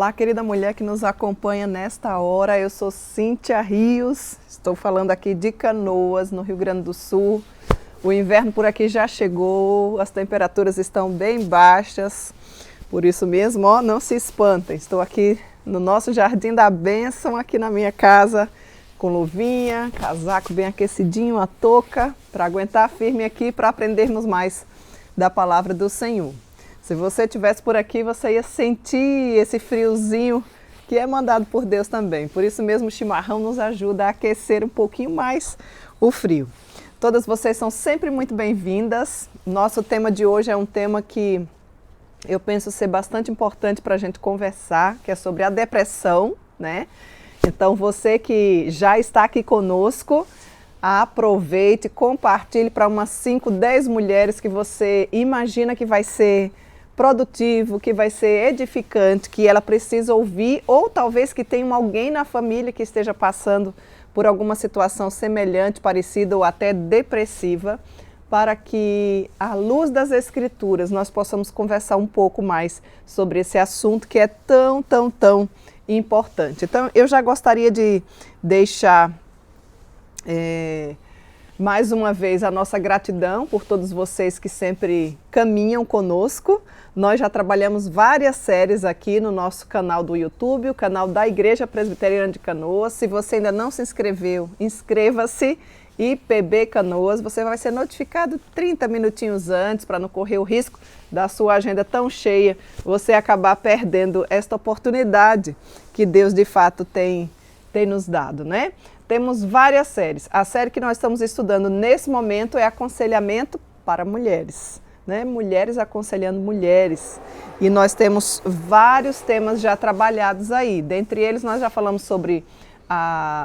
Olá, querida mulher que nos acompanha nesta hora. Eu sou Cíntia Rios, estou falando aqui de Canoas, no Rio Grande do Sul. O inverno por aqui já chegou, as temperaturas estão bem baixas. Por isso mesmo, ó, não se espantem. Estou aqui no nosso Jardim da Bênção, aqui na minha casa, com luvinha, casaco bem aquecidinho, a touca, para aguentar firme aqui, para aprendermos mais da palavra do Senhor. Se você estivesse por aqui, você ia sentir esse friozinho que é mandado por Deus também. Por isso mesmo o chimarrão nos ajuda a aquecer um pouquinho mais o frio. Todas vocês são sempre muito bem-vindas. Nosso tema de hoje é um tema que eu penso ser bastante importante para a gente conversar, que é sobre a depressão, né? Então você que já está aqui conosco, aproveite, compartilhe para umas 5, 10 mulheres que você imagina que vai ser produtivo, que vai ser edificante, que ela precisa ouvir, ou talvez que tenha alguém na família que esteja passando por alguma situação semelhante, parecida ou até depressiva, para que, à luz das Escrituras, nós possamos conversar um pouco mais sobre esse assunto que é tão importante. Então, eu já gostaria de deixar mais uma vez a nossa gratidão por todos vocês que sempre caminham conosco. Nós já trabalhamos várias séries aqui no nosso canal do YouTube, o canal da Igreja Presbiteriana de Canoas. Se você ainda não se inscreveu, inscreva-se, IPB Canoas. Você vai ser notificado 30 minutinhos antes para não correr o risco da sua agenda tão cheia, você acabar perdendo esta oportunidade que Deus de fato tem nos dado, né? Temos várias séries. A série que nós estamos estudando nesse momento é Aconselhamento para Mulheres, né? Mulheres aconselhando mulheres. E nós temos vários temas já trabalhados aí. Dentre eles, nós já falamos sobre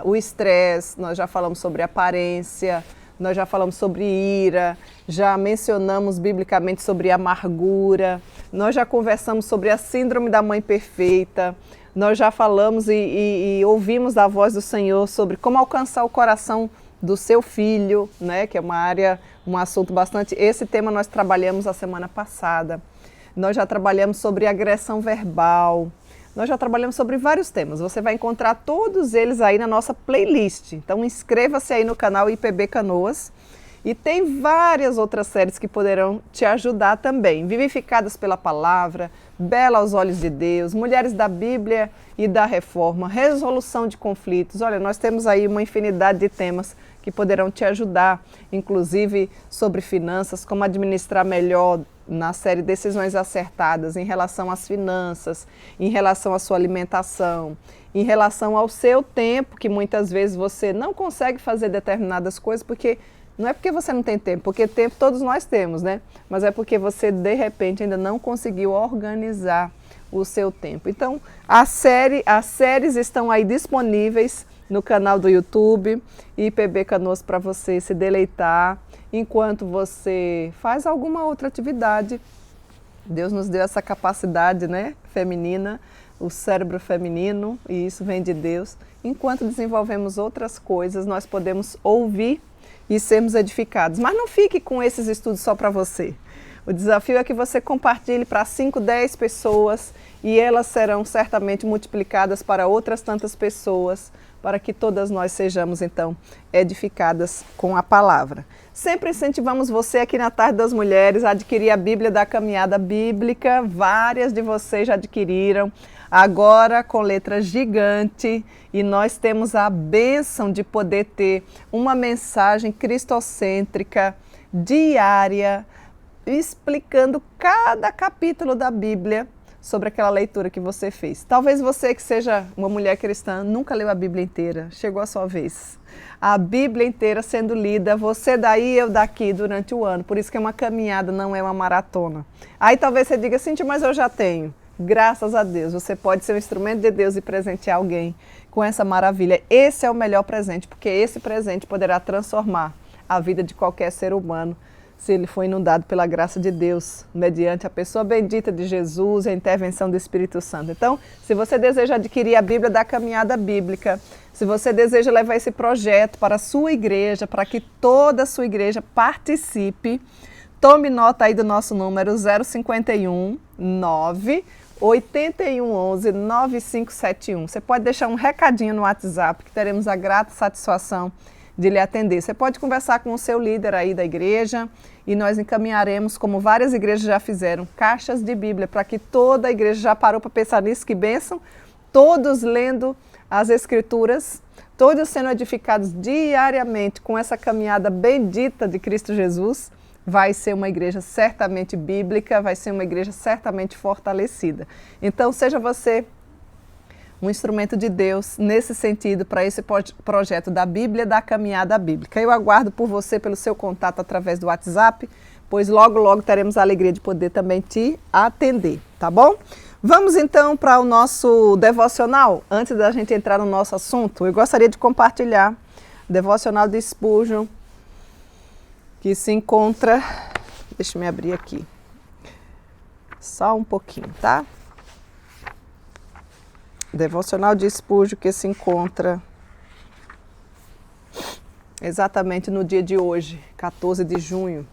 o estresse, nós já falamos sobre aparência, nós já falamos sobre ira, já mencionamos biblicamente sobre amargura, nós já conversamos sobre a síndrome da mãe perfeita. Nós já falamos e ouvimos da voz do Senhor sobre como alcançar o coração do seu filho, né? Que é um assunto bastante... Esse tema nós trabalhamos a semana passada. Nós já trabalhamos sobre agressão verbal. Nós já trabalhamos sobre vários temas. Você vai encontrar todos eles aí na nossa playlist. Então inscreva-se aí no canal IPB Canoas. E tem várias outras séries que poderão te ajudar também. Vivificadas pela Palavra, Bela aos Olhos de Deus, Mulheres da Bíblia e da Reforma, Resolução de Conflitos. Olha, nós temos aí uma infinidade de temas que poderão te ajudar, inclusive sobre finanças, como administrar melhor na série Decisões Acertadas em relação às finanças, em relação à sua alimentação, em relação ao seu tempo, que muitas vezes você não consegue fazer determinadas coisas porque... Não é porque você não tem tempo, porque tempo todos nós temos, né? Mas é porque você, de repente, ainda não conseguiu organizar o seu tempo. Então, as séries estão aí disponíveis no canal do YouTube, IPB Canoas, para você se deleitar enquanto você faz alguma outra atividade. Deus nos deu essa capacidade, né, feminina, o cérebro feminino, e isso vem de Deus. Enquanto desenvolvemos outras coisas, nós podemos ouvir e sermos edificados. Mas não fique com esses estudos só para você. O desafio é que você compartilhe para 5, 10 pessoas e elas serão certamente multiplicadas para outras tantas pessoas, para que todas nós sejamos, então, edificadas com a palavra. Sempre incentivamos você aqui na Tarde das Mulheres a adquirir a Bíblia da Caminhada Bíblica. Várias de vocês já adquiriram. Agora com letra gigante, e nós temos a bênção de poder ter uma mensagem cristocêntrica diária, explicando cada capítulo da Bíblia sobre aquela leitura que você fez. Talvez você que seja uma mulher cristã, nunca leu a Bíblia inteira, chegou a sua vez. A Bíblia inteira sendo lida, você daí, eu daqui, durante o ano. Por isso que é uma caminhada, não é uma maratona. Aí talvez você diga, Cíntia, mas eu já tenho. Graças a Deus, você pode ser um instrumento de Deus e presentear alguém com essa maravilha. Esse é o melhor presente, porque esse presente poderá transformar a vida de qualquer ser humano, se ele for inundado pela graça de Deus, mediante a pessoa bendita de Jesus e a intervenção do Espírito Santo. Então, se você deseja adquirir a Bíblia da Caminhada Bíblica, se você deseja levar esse projeto para a sua igreja, para que toda a sua igreja participe, tome nota aí do nosso número 051 9 8111-9571. Você pode deixar um recadinho no WhatsApp, que teremos a grata satisfação de lhe atender. Você pode conversar com o seu líder aí da igreja e nós encaminharemos, como várias igrejas já fizeram, caixas de Bíblia, para que toda a igreja já parou para pensar nisso, que bênção, todos lendo as Escrituras, todos sendo edificados diariamente com essa caminhada bendita de Cristo Jesus. Vai ser uma igreja certamente bíblica, vai ser uma igreja certamente fortalecida. Então, seja você um instrumento de Deus nesse sentido, para esse projeto da Bíblia, da caminhada bíblica. Eu aguardo por você, pelo seu contato através do WhatsApp, pois logo, logo teremos a alegria de poder também te atender, tá bom? Vamos então para o nosso devocional. Antes da gente entrar no nosso assunto, eu gostaria de compartilhar o devocional de Spurgeon, que se encontra, deixa eu me abrir aqui, só um pouquinho, tá? Devocional de Spurgeon, que se encontra exatamente no dia de hoje, 14 de junho,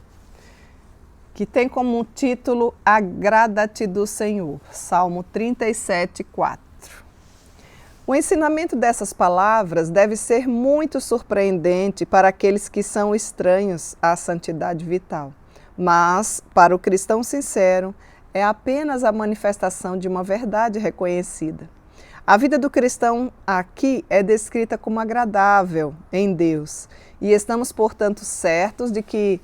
que tem como título Agrada-te do Senhor, Salmo 37, 4. O ensinamento dessas palavras deve ser muito surpreendente para aqueles que são estranhos à santidade vital, mas, para o cristão sincero, é apenas a manifestação de uma verdade reconhecida. A vida do cristão aqui é descrita como agradável em Deus e estamos, portanto, certos de que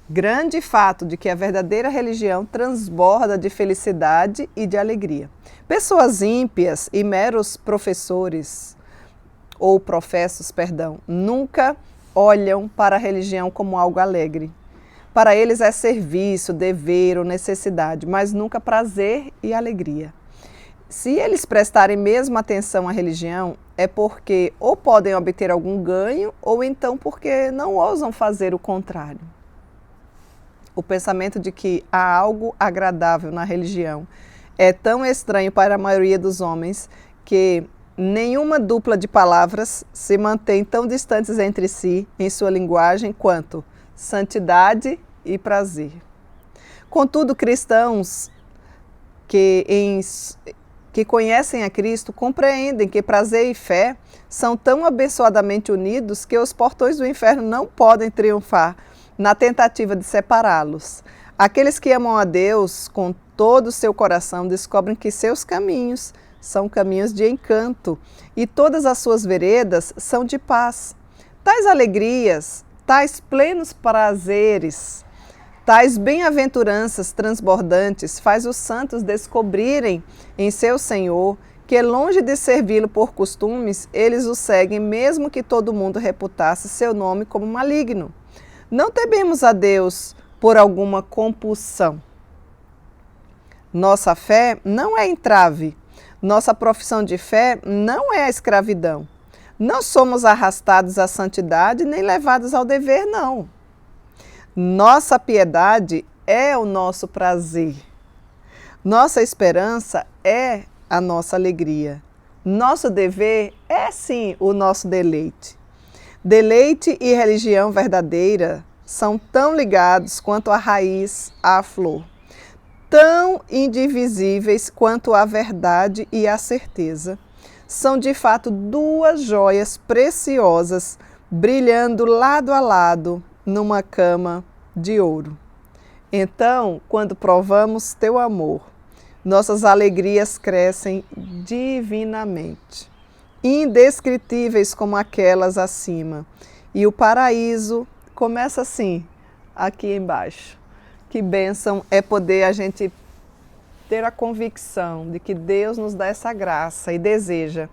grande fato de que a verdadeira religião transborda de felicidade e de alegria. Pessoas ímpias e meros professores, ou professos, nunca olham para a religião como algo alegre. Para eles é serviço, dever ou necessidade, mas nunca prazer e alegria. Se eles prestarem mesmo atenção à religião, é porque ou podem obter algum ganho, ou então porque não ousam fazer o contrário. O pensamento de que há algo agradável na religião é tão estranho para a maioria dos homens que nenhuma dupla de palavras se mantém tão distantes entre si em sua linguagem quanto santidade e prazer. Contudo, cristãos que conhecem a Cristo compreendem que prazer e fé são tão abençoadamente unidos que os portões do inferno não podem triunfar na tentativa de separá-los. Aqueles que amam a Deus com todo o seu coração descobrem que seus caminhos são caminhos de encanto e todas as suas veredas são de paz. Tais alegrias, tais plenos prazeres, tais bem-aventuranças transbordantes faz os santos descobrirem em seu Senhor que, longe de servi-lo por costumes, eles o seguem mesmo que todo mundo reputasse seu nome como maligno. Não tememos a Deus por alguma compulsão. Nossa fé não é entrave. Nossa profissão de fé não é a escravidão. Não somos arrastados à santidade nem levados ao dever, não. Nossa piedade é o nosso prazer. Nossa esperança é a nossa alegria. Nosso dever é, sim, o nosso deleite. Deleite e religião verdadeira são tão ligados quanto a raiz à flor, tão indivisíveis quanto a verdade e a certeza. São de fato duas joias preciosas brilhando lado a lado numa cama de ouro. Então, quando provamos teu amor, nossas alegrias crescem divinamente, indescritíveis como aquelas acima. E o paraíso começa assim, aqui embaixo. Que bênção é poder a gente ter a convicção de que Deus nos dá essa graça e deseja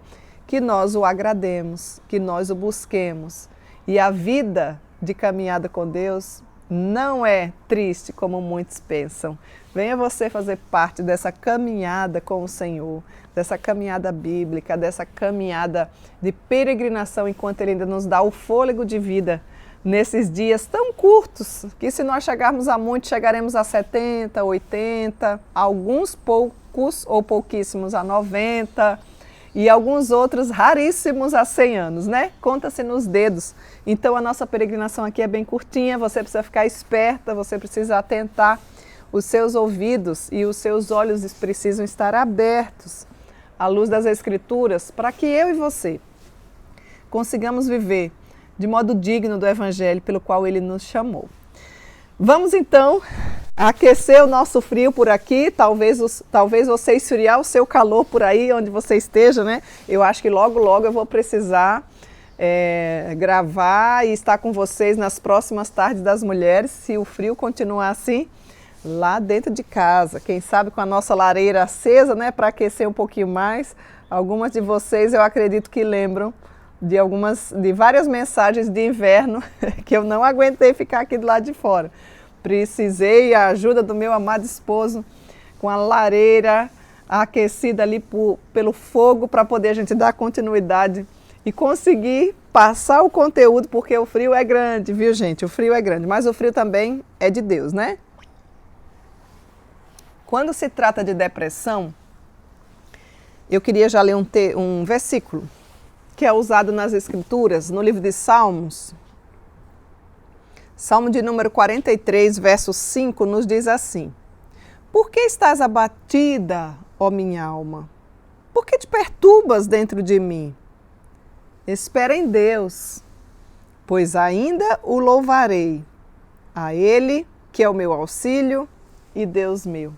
que nós o agrademos, que nós o busquemos. E a vida de caminhada com Deus não é triste como muitos pensam. Venha você fazer parte dessa caminhada com o Senhor, dessa caminhada bíblica, dessa caminhada de peregrinação enquanto Ele ainda nos dá o fôlego de vida nesses dias tão curtos, que se nós chegarmos a muitos, chegaremos a 70, 80, alguns poucos ou pouquíssimos a 90 e alguns outros raríssimos a 100 anos, né? Conta-se nos dedos. Então a nossa peregrinação aqui é bem curtinha, você precisa ficar esperta, você precisa atentar os seus ouvidos e os seus olhos precisam estar abertos à luz das Escrituras para que eu e você consigamos viver de modo digno do Evangelho pelo qual Ele nos chamou. Vamos então aquecer o nosso frio por aqui, talvez você esfriar o seu calor por aí onde você esteja, né? Eu acho que logo eu vou precisar gravar e estar com vocês nas próximas tardes das mulheres, se o frio continuar assim, lá dentro de casa. Quem sabe com a nossa lareira acesa, né, para aquecer um pouquinho mais. Algumas de vocês eu acredito que lembram de várias mensagens de inverno que eu não aguentei ficar aqui do lado de fora. Precisei a ajuda do meu amado esposo com a lareira aquecida ali pelo fogo para poder a gente dar continuidade e conseguir passar o conteúdo, porque o frio é grande, viu, gente? O frio é grande, mas o frio também é de Deus, né? Quando se trata de depressão, eu queria já ler um versículo que é usado nas Escrituras, no livro de Salmos. Salmo de número 43, verso 5, nos diz assim: Por que estás abatida, ó minha alma? Por que te perturbas dentro de mim? Espera em Deus, pois ainda o louvarei, a Ele que é o meu auxílio e Deus meu.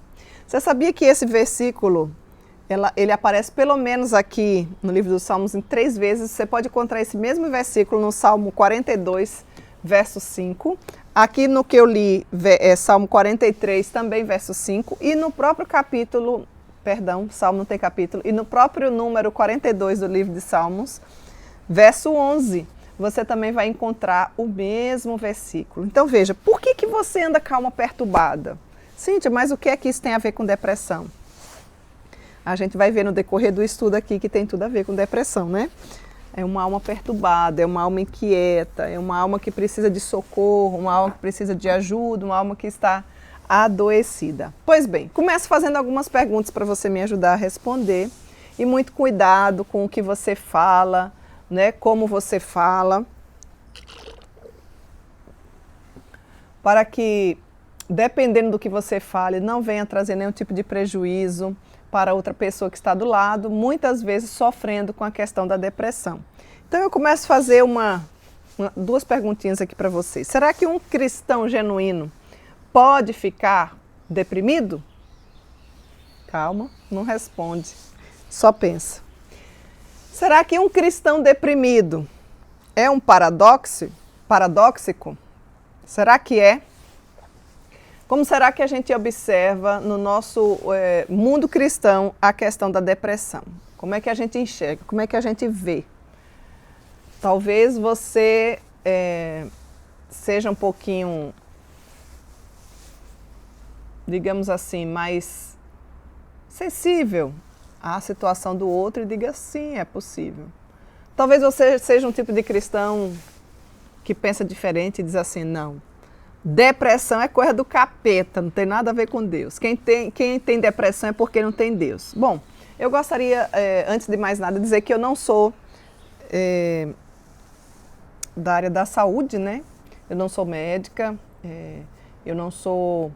Você sabia que esse versículo, ele aparece pelo menos aqui no livro dos Salmos em 3 vezes? Você pode encontrar esse mesmo versículo no Salmo 42, verso 5. Aqui no que eu li, Salmo 43, também verso 5. E no próprio capítulo, Salmo não tem capítulo, e no próprio número 42 do livro de Salmos, verso 11, você também vai encontrar o mesmo versículo. Então veja, por que você anda com a alma perturbada? Cíntia, mas o que é que isso tem a ver com depressão? A gente vai ver no decorrer do estudo aqui que tem tudo a ver com depressão, né? É uma alma perturbada, é uma alma inquieta, é uma alma que precisa de socorro, uma alma que precisa de ajuda, uma alma que está adoecida. Pois bem, começo fazendo algumas perguntas para você me ajudar a responder. E muito cuidado com o que você fala, né? Como você fala, para que, dependendo do que você fale, não venha trazer nenhum tipo de prejuízo para outra pessoa que está do lado, muitas vezes sofrendo com a questão da depressão. Então eu começo a fazer duas perguntinhas aqui para vocês. Será que um cristão genuíno pode ficar deprimido? Calma, não responde, só pensa. Será que um cristão deprimido é um paradoxo? Paradoxico? Será que é? Como será que a gente observa no nosso mundo cristão a questão da depressão? Como é que a gente enxerga? Como é que a gente vê? Talvez você seja um pouquinho, digamos assim, mais sensível à situação do outro e diga sim, é possível. Talvez você seja um tipo de cristão que pensa diferente e diz assim, não, depressão é coisa do capeta, não tem nada a ver com Deus. Quem tem depressão é porque não tem Deus. Bom, eu gostaria, antes de mais nada, dizer que eu não sou da área da saúde, né? Eu não sou médica, eu não sou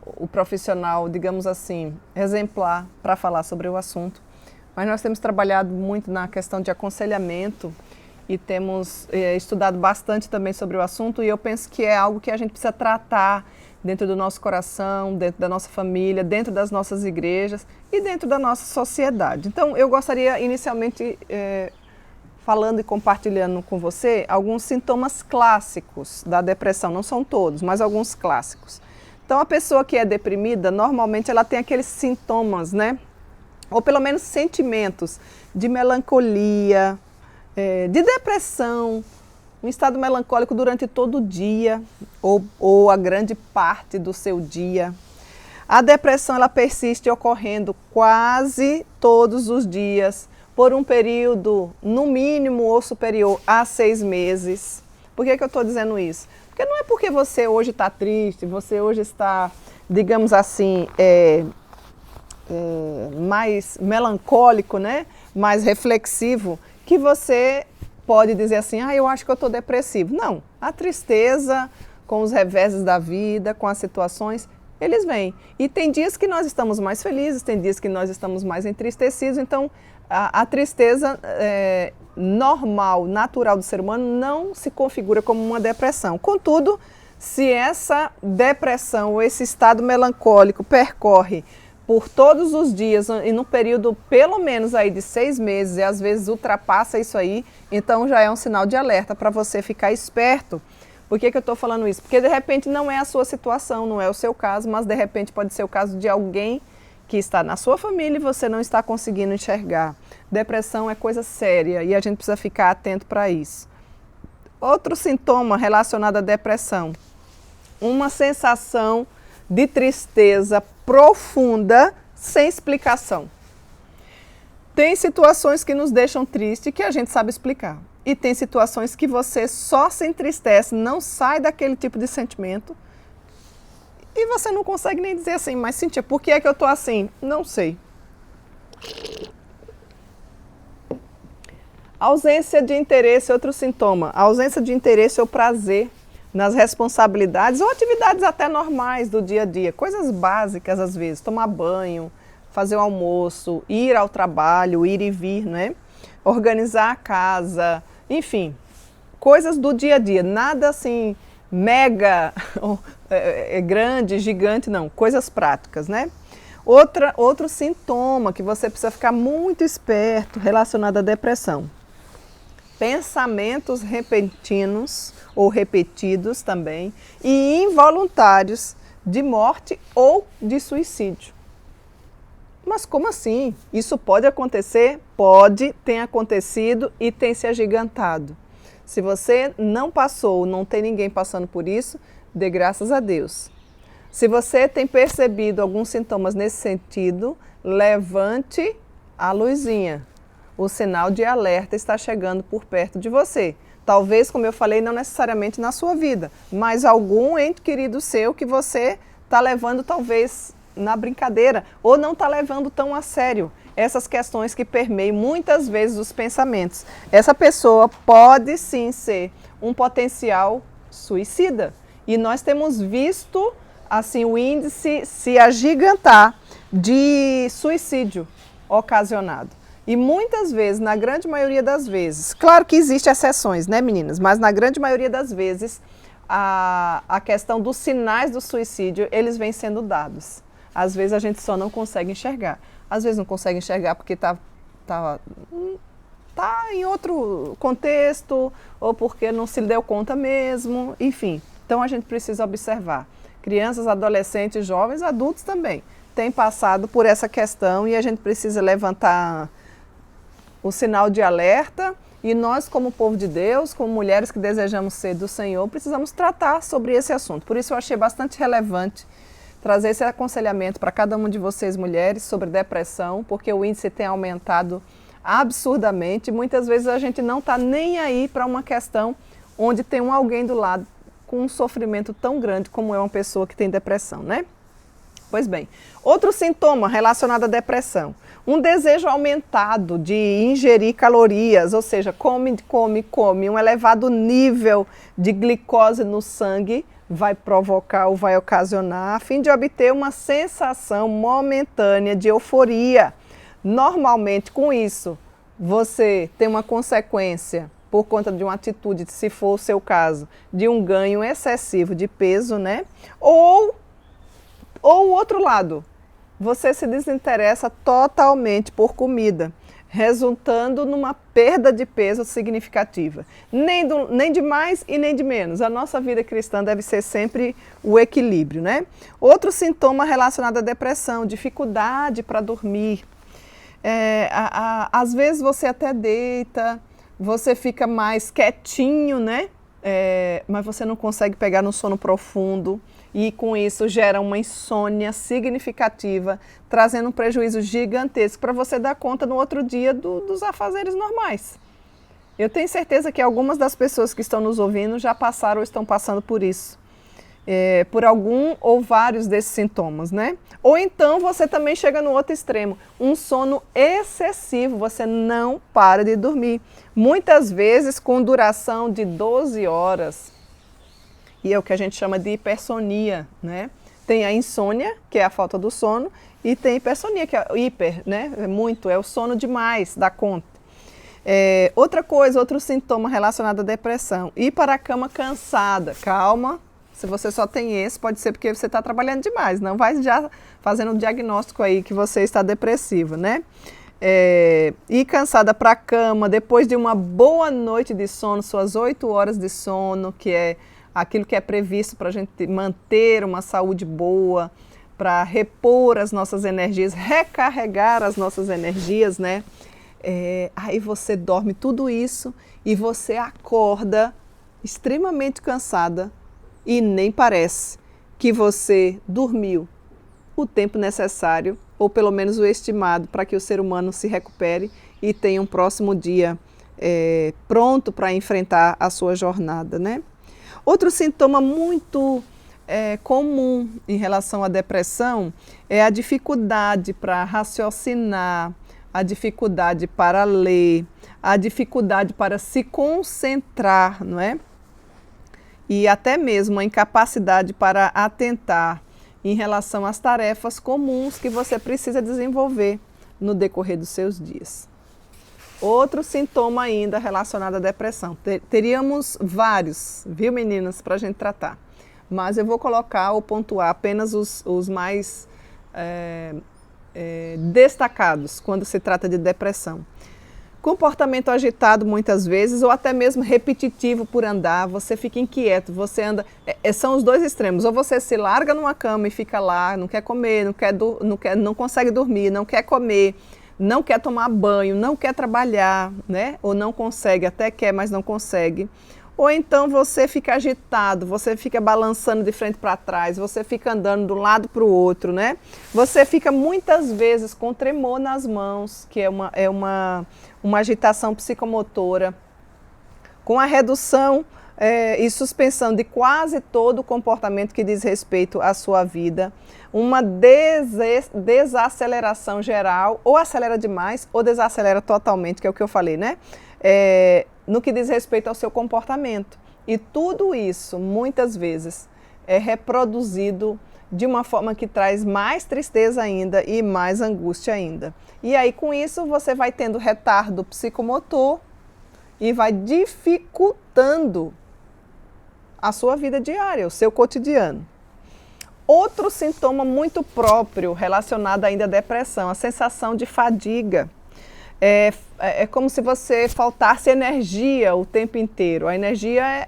o profissional, digamos assim, exemplar para falar sobre o assunto. Mas nós temos trabalhado muito na questão de aconselhamento e temos estudado bastante também sobre o assunto e eu penso que é algo que a gente precisa tratar dentro do nosso coração, dentro da nossa família, dentro das nossas igrejas e dentro da nossa sociedade. Então, eu gostaria inicialmente falando e compartilhando com você alguns sintomas clássicos da depressão, não são todos, mas alguns clássicos. Então, a pessoa que é deprimida, normalmente ela tem aqueles sintomas, né? Ou pelo menos sentimentos de melancolia, de depressão, um estado melancólico durante todo o dia ou a grande parte do seu dia. A depressão ela persiste ocorrendo quase todos os dias por um período no mínimo ou superior a 6 meses. Por que eu estou dizendo isso? Porque não é porque você hoje está triste, você hoje está, digamos assim, mais melancólico, né? Mais reflexivo, que você pode dizer assim, eu acho que eu estou depressivo. Não, a tristeza com os reveses da vida, com as situações, eles vêm. E tem dias que nós estamos mais felizes, tem dias que nós estamos mais entristecidos, então a tristeza normal, natural do ser humano não se configura como uma depressão. Contudo, se essa depressão ou esse estado melancólico percorre por todos os dias e no período pelo menos aí de 6 meses e às vezes ultrapassa isso aí, então já é um sinal de alerta para você ficar esperto. Por que eu estou falando isso? Porque de repente não é a sua situação, não é o seu caso, mas de repente pode ser o caso de alguém que está na sua família e você não está conseguindo enxergar. Depressão é coisa séria e a gente precisa ficar atento para isso. Outro sintoma relacionado à depressão, uma sensação de tristeza profunda sem explicação. Tem situações que nos deixam tristes que a gente sabe explicar. E tem situações que você só se entristece, não sai daquele tipo de sentimento e você não consegue nem dizer assim, mas Cíntia, por que é que eu estou assim? Não sei. Ausência de interesse, outro sintoma. A ausência de interesse ou prazer nas responsabilidades ou atividades até normais do dia a dia. Coisas básicas às vezes, tomar banho, fazer o almoço, ir ao trabalho, ir e vir, né? Organizar a casa, enfim, coisas do dia a dia. Nada assim mega, grande, gigante, não. Coisas práticas, né? Outro sintoma que você precisa ficar muito esperto relacionado à depressão. Pensamentos repentinos ou repetidos também e involuntários de morte ou de suicídio. Mas como assim? Isso pode acontecer? Pode, tem acontecido e tem se agigantado. Se você não passou, não tem ninguém passando por isso, dê graças a Deus. Se você tem percebido alguns sintomas nesse sentido, levante a luzinha. O sinal de alerta está chegando por perto de você. Talvez, como eu falei, não necessariamente na sua vida, mas algum ente querido seu que você está levando talvez na brincadeira ou não está levando tão a sério essas questões que permeiam muitas vezes os pensamentos. Essa pessoa pode sim ser um potencial suicida. E nós temos visto assim o índice se agigantar de suicídio ocasionado. E muitas vezes, na grande maioria das vezes, claro que existem exceções, né, meninas? Mas na grande maioria das vezes, a questão dos sinais do suicídio, eles vêm sendo dados. Às vezes a gente só não consegue enxergar. Às vezes não consegue enxergar porque está em outro contexto, ou porque não se deu conta mesmo, enfim. Então a gente precisa observar. Crianças, adolescentes, jovens, adultos também têm passado por essa questão e a gente precisa levantar o sinal de alerta e nós, como povo de Deus, como mulheres que desejamos ser do Senhor, precisamos tratar sobre esse assunto. Por isso eu achei bastante relevante trazer esse aconselhamento para cada uma de vocês, mulheres, sobre depressão, porque o índice tem aumentado absurdamente. Muitas vezes a gente não está nem aí para uma questão onde tem alguém do lado com um sofrimento tão grande como é uma pessoa que tem depressão, né? Pois bem, outro sintoma relacionado à depressão, um desejo aumentado de ingerir calorias, ou seja, come, um elevado nível de glicose no sangue vai provocar ou vai ocasionar, a fim de obter uma sensação momentânea de euforia. Normalmente, com isso, você tem uma consequência, por conta de uma atitude, se for o seu caso, de um ganho excessivo de peso, né? Ou o outro lado, você se desinteressa totalmente por comida, resultando numa perda de peso significativa. Nem de mais e nem de menos. A nossa vida cristã deve ser sempre o equilíbrio, né? Outro sintoma relacionado à depressão, dificuldade para dormir. Às vezes você até deita, você fica mais quietinho, né? Mas você não consegue pegar no sono profundo. E com isso gera uma insônia significativa, trazendo um prejuízo gigantesco para você dar conta no outro dia dos afazeres normais. Eu tenho certeza que algumas das pessoas que estão nos ouvindo já passaram ou estão passando por isso. Por algum ou vários desses sintomas, né? Ou então você também chega no outro extremo, um sono excessivo, você não para de dormir. Muitas vezes com duração de 12 horas. E é o que a gente chama de hipersonia, né? Tem a insônia, que é a falta do sono, e tem a hipersonia, que é o hiper, né? É o sono demais, da conta. Outra coisa, outro sintoma relacionado à depressão, ir para a cama cansada. Calma, se você só tem esse, pode ser porque você está trabalhando demais, não vai já fazendo um diagnóstico aí que você está depressivo, né? Ir cansada para a cama depois de uma boa noite de sono, suas 8 horas de sono, que é aquilo que é previsto para a gente manter uma saúde boa, para repor as nossas energias, recarregar as nossas energias, né? Aí você dorme tudo isso e você acorda extremamente cansada e nem parece que você dormiu o tempo necessário, ou pelo menos o estimado, para que o ser humano se recupere e tenha um próximo dia pronto para enfrentar a sua jornada, né? Outro sintoma muito comum em relação à depressão é a dificuldade para raciocinar, a dificuldade para ler, a dificuldade para se concentrar, não é? E até mesmo a incapacidade para atentar em relação às tarefas comuns que você precisa desenvolver no decorrer dos seus dias. Outro sintoma ainda relacionado à depressão. Teríamos vários, viu, meninas, para a gente tratar. Mas eu vou colocar ou pontuar apenas os mais destacados quando se trata de depressão. Comportamento agitado muitas vezes, ou até mesmo repetitivo por andar, você fica inquieto, você anda... são os dois extremos, ou você se larga numa cama e fica lá, não quer comer, não consegue dormir, não quer comer, não quer tomar banho, não quer trabalhar, né? Ou não consegue, até quer, mas não consegue. Ou então você fica agitado, você fica balançando de frente para trás, você fica andando de um lado para o outro, né? Você fica muitas vezes com tremor nas mãos, que é uma agitação psicomotora, com a redução e suspensão de quase todo o comportamento que diz respeito à sua vida, uma desaceleração geral, ou acelera demais, ou desacelera totalmente, que é o que eu falei, né? No que diz respeito ao seu comportamento. E tudo isso, muitas vezes, é reproduzido de uma forma que traz mais tristeza ainda e mais angústia ainda. E aí, com isso, você vai tendo retardo psicomotor e vai dificultando a sua vida diária, o seu cotidiano. Outro sintoma muito próprio relacionado ainda à depressão, a sensação de fadiga. É como se você faltasse energia o tempo inteiro. A energia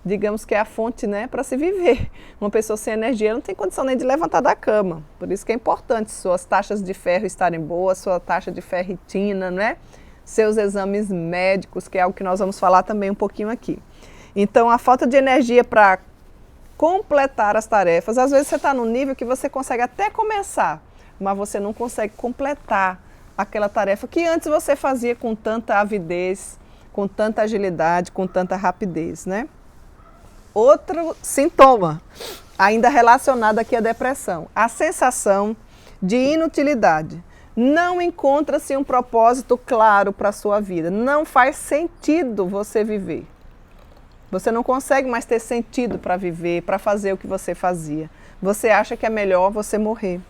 digamos que é a fonte, né, para se viver. Uma pessoa sem energia não tem condição nem de levantar da cama. Por isso que é importante suas taxas de ferro estarem boas, sua taxa de ferritina, né? Seus exames médicos, que é algo que nós vamos falar também um pouquinho aqui. Então, a falta de energia para completar as tarefas, às vezes você está num nível que você consegue até começar, mas você não consegue completar aquela tarefa que antes você fazia com tanta avidez, com tanta agilidade, com tanta rapidez, né? Outro sintoma, ainda relacionado aqui à depressão, a sensação de inutilidade. Não encontra-se um propósito claro para a sua vida, não faz sentido você viver. Você não consegue mais ter sentido para viver, para fazer o que você fazia. Você acha que é melhor você morrer.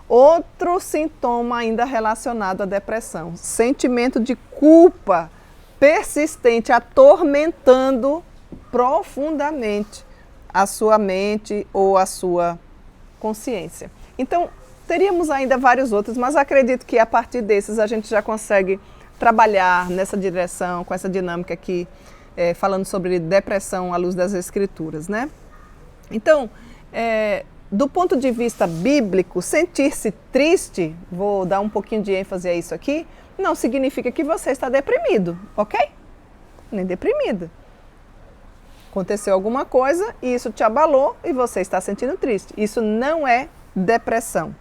Outro sintoma ainda relacionado à depressão, sentimento de culpa persistente, atormentando profundamente a sua mente ou a sua consciência. Então, teríamos ainda vários outros, mas acredito que a partir desses a gente já consegue trabalhar nessa direção, com essa dinâmica aqui, falando sobre depressão à luz das Escrituras, né? Então, do ponto de vista bíblico, sentir-se triste, vou dar um pouquinho de ênfase a isso aqui, não significa que você está deprimido, ok? Nem deprimido. Aconteceu alguma coisa e isso te abalou e você está sentindo triste. Isso não é depressão.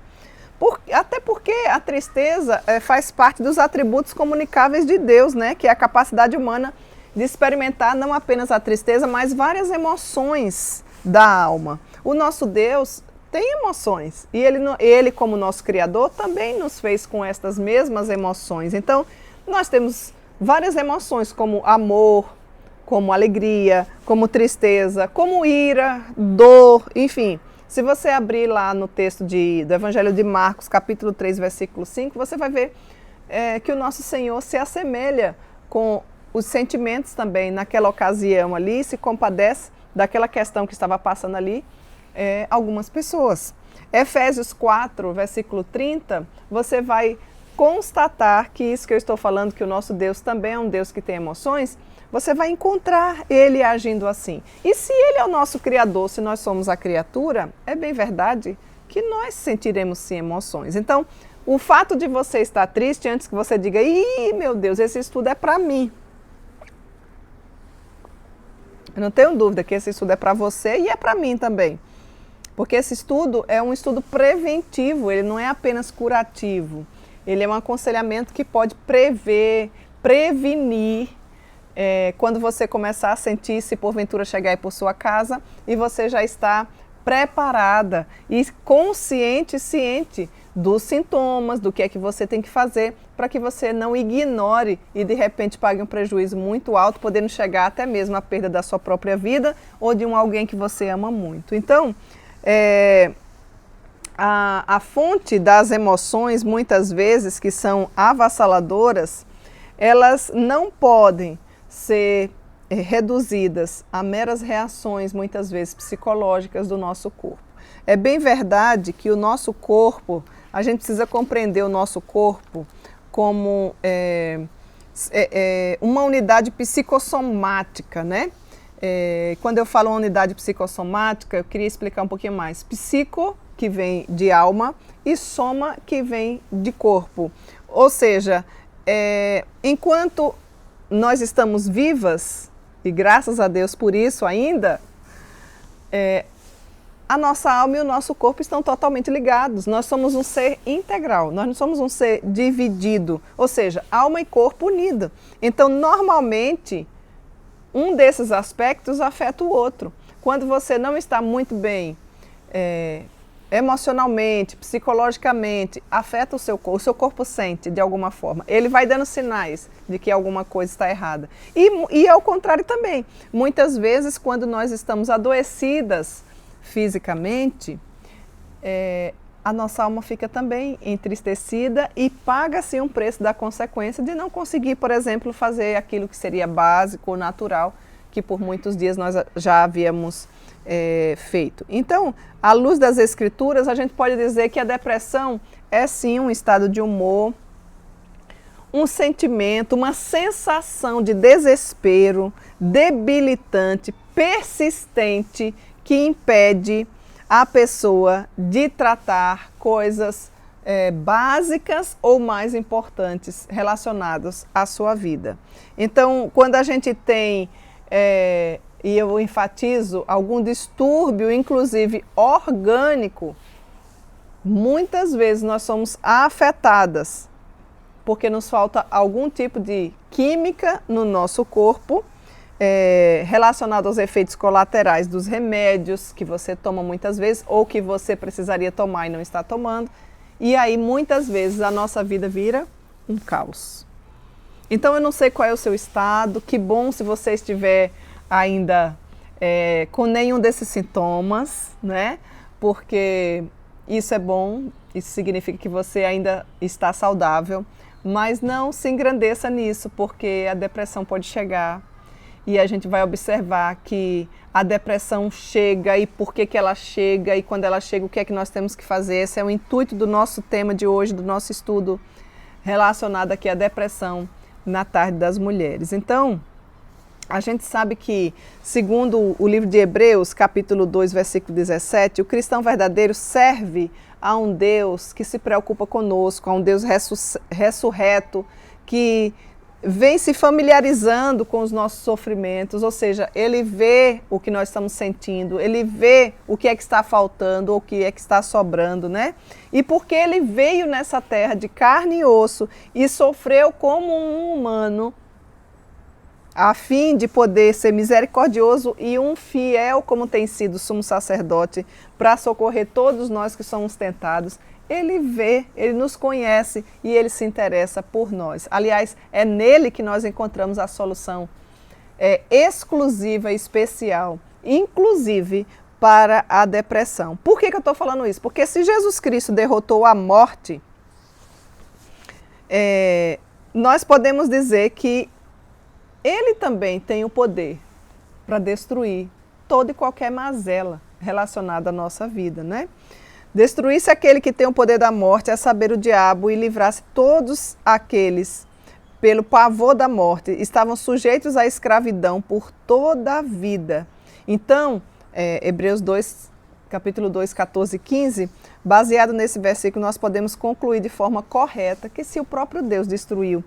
Até porque a tristeza faz parte dos atributos comunicáveis de Deus, né? Que é a capacidade humana de experimentar não apenas a tristeza, mas várias emoções da alma. O nosso Deus tem emoções e ele, como nosso Criador, também nos fez com estas mesmas emoções. Então, nós temos várias emoções como amor, como alegria, como tristeza, como ira, dor, enfim. Se você abrir lá no texto do Evangelho de Marcos, capítulo 3, versículo 5, você vai ver que o nosso Senhor se assemelha com os sentimentos também naquela ocasião ali, se compadece daquela questão que estava passando ali algumas pessoas. Efésios 4, versículo 30, você vai constatar que isso que eu estou falando, que o nosso Deus também é um Deus que tem emoções, você vai encontrar Ele agindo assim. E se Ele é o nosso Criador, se nós somos a criatura, é bem verdade que nós sentiremos sim emoções. Então, o fato de você estar triste, antes que você diga, ih, meu Deus, esse estudo é para mim. Eu não tenho dúvida que esse estudo é para você e é para mim também. Porque esse estudo é um estudo preventivo, ele não é apenas curativo. Ele é um aconselhamento que pode prevenir, quando você começar a sentir, se porventura chegar aí por sua casa, e você já está preparada e consciente, ciente dos sintomas, do que é que você tem que fazer, para que você não ignore e de repente pague um prejuízo muito alto, podendo chegar até mesmo à perda da sua própria vida ou de alguém que você ama muito. Então, a fonte das emoções, muitas vezes, que são avassaladoras, elas não podem ser reduzidas a meras reações, muitas vezes, psicológicas do nosso corpo. É bem verdade que o nosso corpo, a gente precisa compreender o nosso corpo como uma unidade psicossomática, né? Quando eu falo unidade psicossomática, eu queria explicar um pouquinho mais. Psico, que vem de alma, e soma, que vem de corpo. Ou seja, enquanto nós estamos vivas, e graças a Deus por isso ainda, a nossa alma e o nosso corpo estão totalmente ligados. Nós somos um ser integral, nós não somos um ser dividido, ou seja, alma e corpo unido. Então, normalmente, um desses aspectos afeta o outro. Quando você não está muito bem emocionalmente, psicologicamente, afeta o seu corpo sente de alguma forma. Ele vai dando sinais de que alguma coisa está errada. E ao contrário também. Muitas vezes, quando nós estamos adoecidas fisicamente, a nossa alma fica também entristecida e paga-se um preço da consequência de não conseguir, por exemplo, fazer aquilo que seria básico ou natural, que por muitos dias nós já havíamos feito. Então, à luz das Escrituras, a gente pode dizer que a depressão é sim um estado de humor, um sentimento, uma sensação de desespero debilitante, persistente, que impede a pessoa de tratar coisas básicas ou mais importantes relacionadas à sua vida. Então, quando a gente tem, e eu enfatizo, algum distúrbio, inclusive orgânico, muitas vezes nós somos afetadas porque nos falta algum tipo de química no nosso corpo relacionado aos efeitos colaterais dos remédios que você toma muitas vezes ou que você precisaria tomar e não está tomando. E aí, muitas vezes, a nossa vida vira um caos. Então, eu não sei qual é o seu estado, que bom se você estiver ainda com nenhum desses sintomas, né? Porque isso é bom, isso significa que você ainda está saudável, mas não se engrandeça nisso, porque a depressão pode chegar e a gente vai observar que a depressão chega e por que ela chega e quando ela chega o que é que nós temos que fazer. Esse é o intuito do nosso tema de hoje, do nosso estudo relacionado aqui à depressão na tarde das mulheres. Então, a gente sabe que, segundo o livro de Hebreus, capítulo 2, versículo 17, o cristão verdadeiro serve a um Deus que se preocupa conosco, a um Deus ressurreto, que vem se familiarizando com os nossos sofrimentos, ou seja, ele vê o que nós estamos sentindo, ele vê o que é que está faltando, ou o que é que está sobrando, né? E porque ele veio nessa terra de carne e osso e sofreu como um humano, a fim de poder ser misericordioso e um fiel, como tem sido o sumo sacerdote, para socorrer todos nós que somos tentados. Ele vê, ele nos conhece e ele se interessa por nós. Aliás, é nele que nós encontramos a solução exclusiva e especial, inclusive para a depressão. Por que eu estou falando isso? Porque se Jesus Cristo derrotou a morte, nós podemos dizer que Ele também tem o poder para destruir toda e qualquer mazela relacionada à nossa vida, né? Destruísse aquele que tem o poder da morte, a saber, o diabo, e livrasse todos aqueles, pelo pavor da morte, estavam sujeitos à escravidão por toda a vida. Então, Hebreus 2, capítulo 2, 14 e 15, baseado nesse versículo, nós podemos concluir de forma correta que se o próprio Deus destruiu,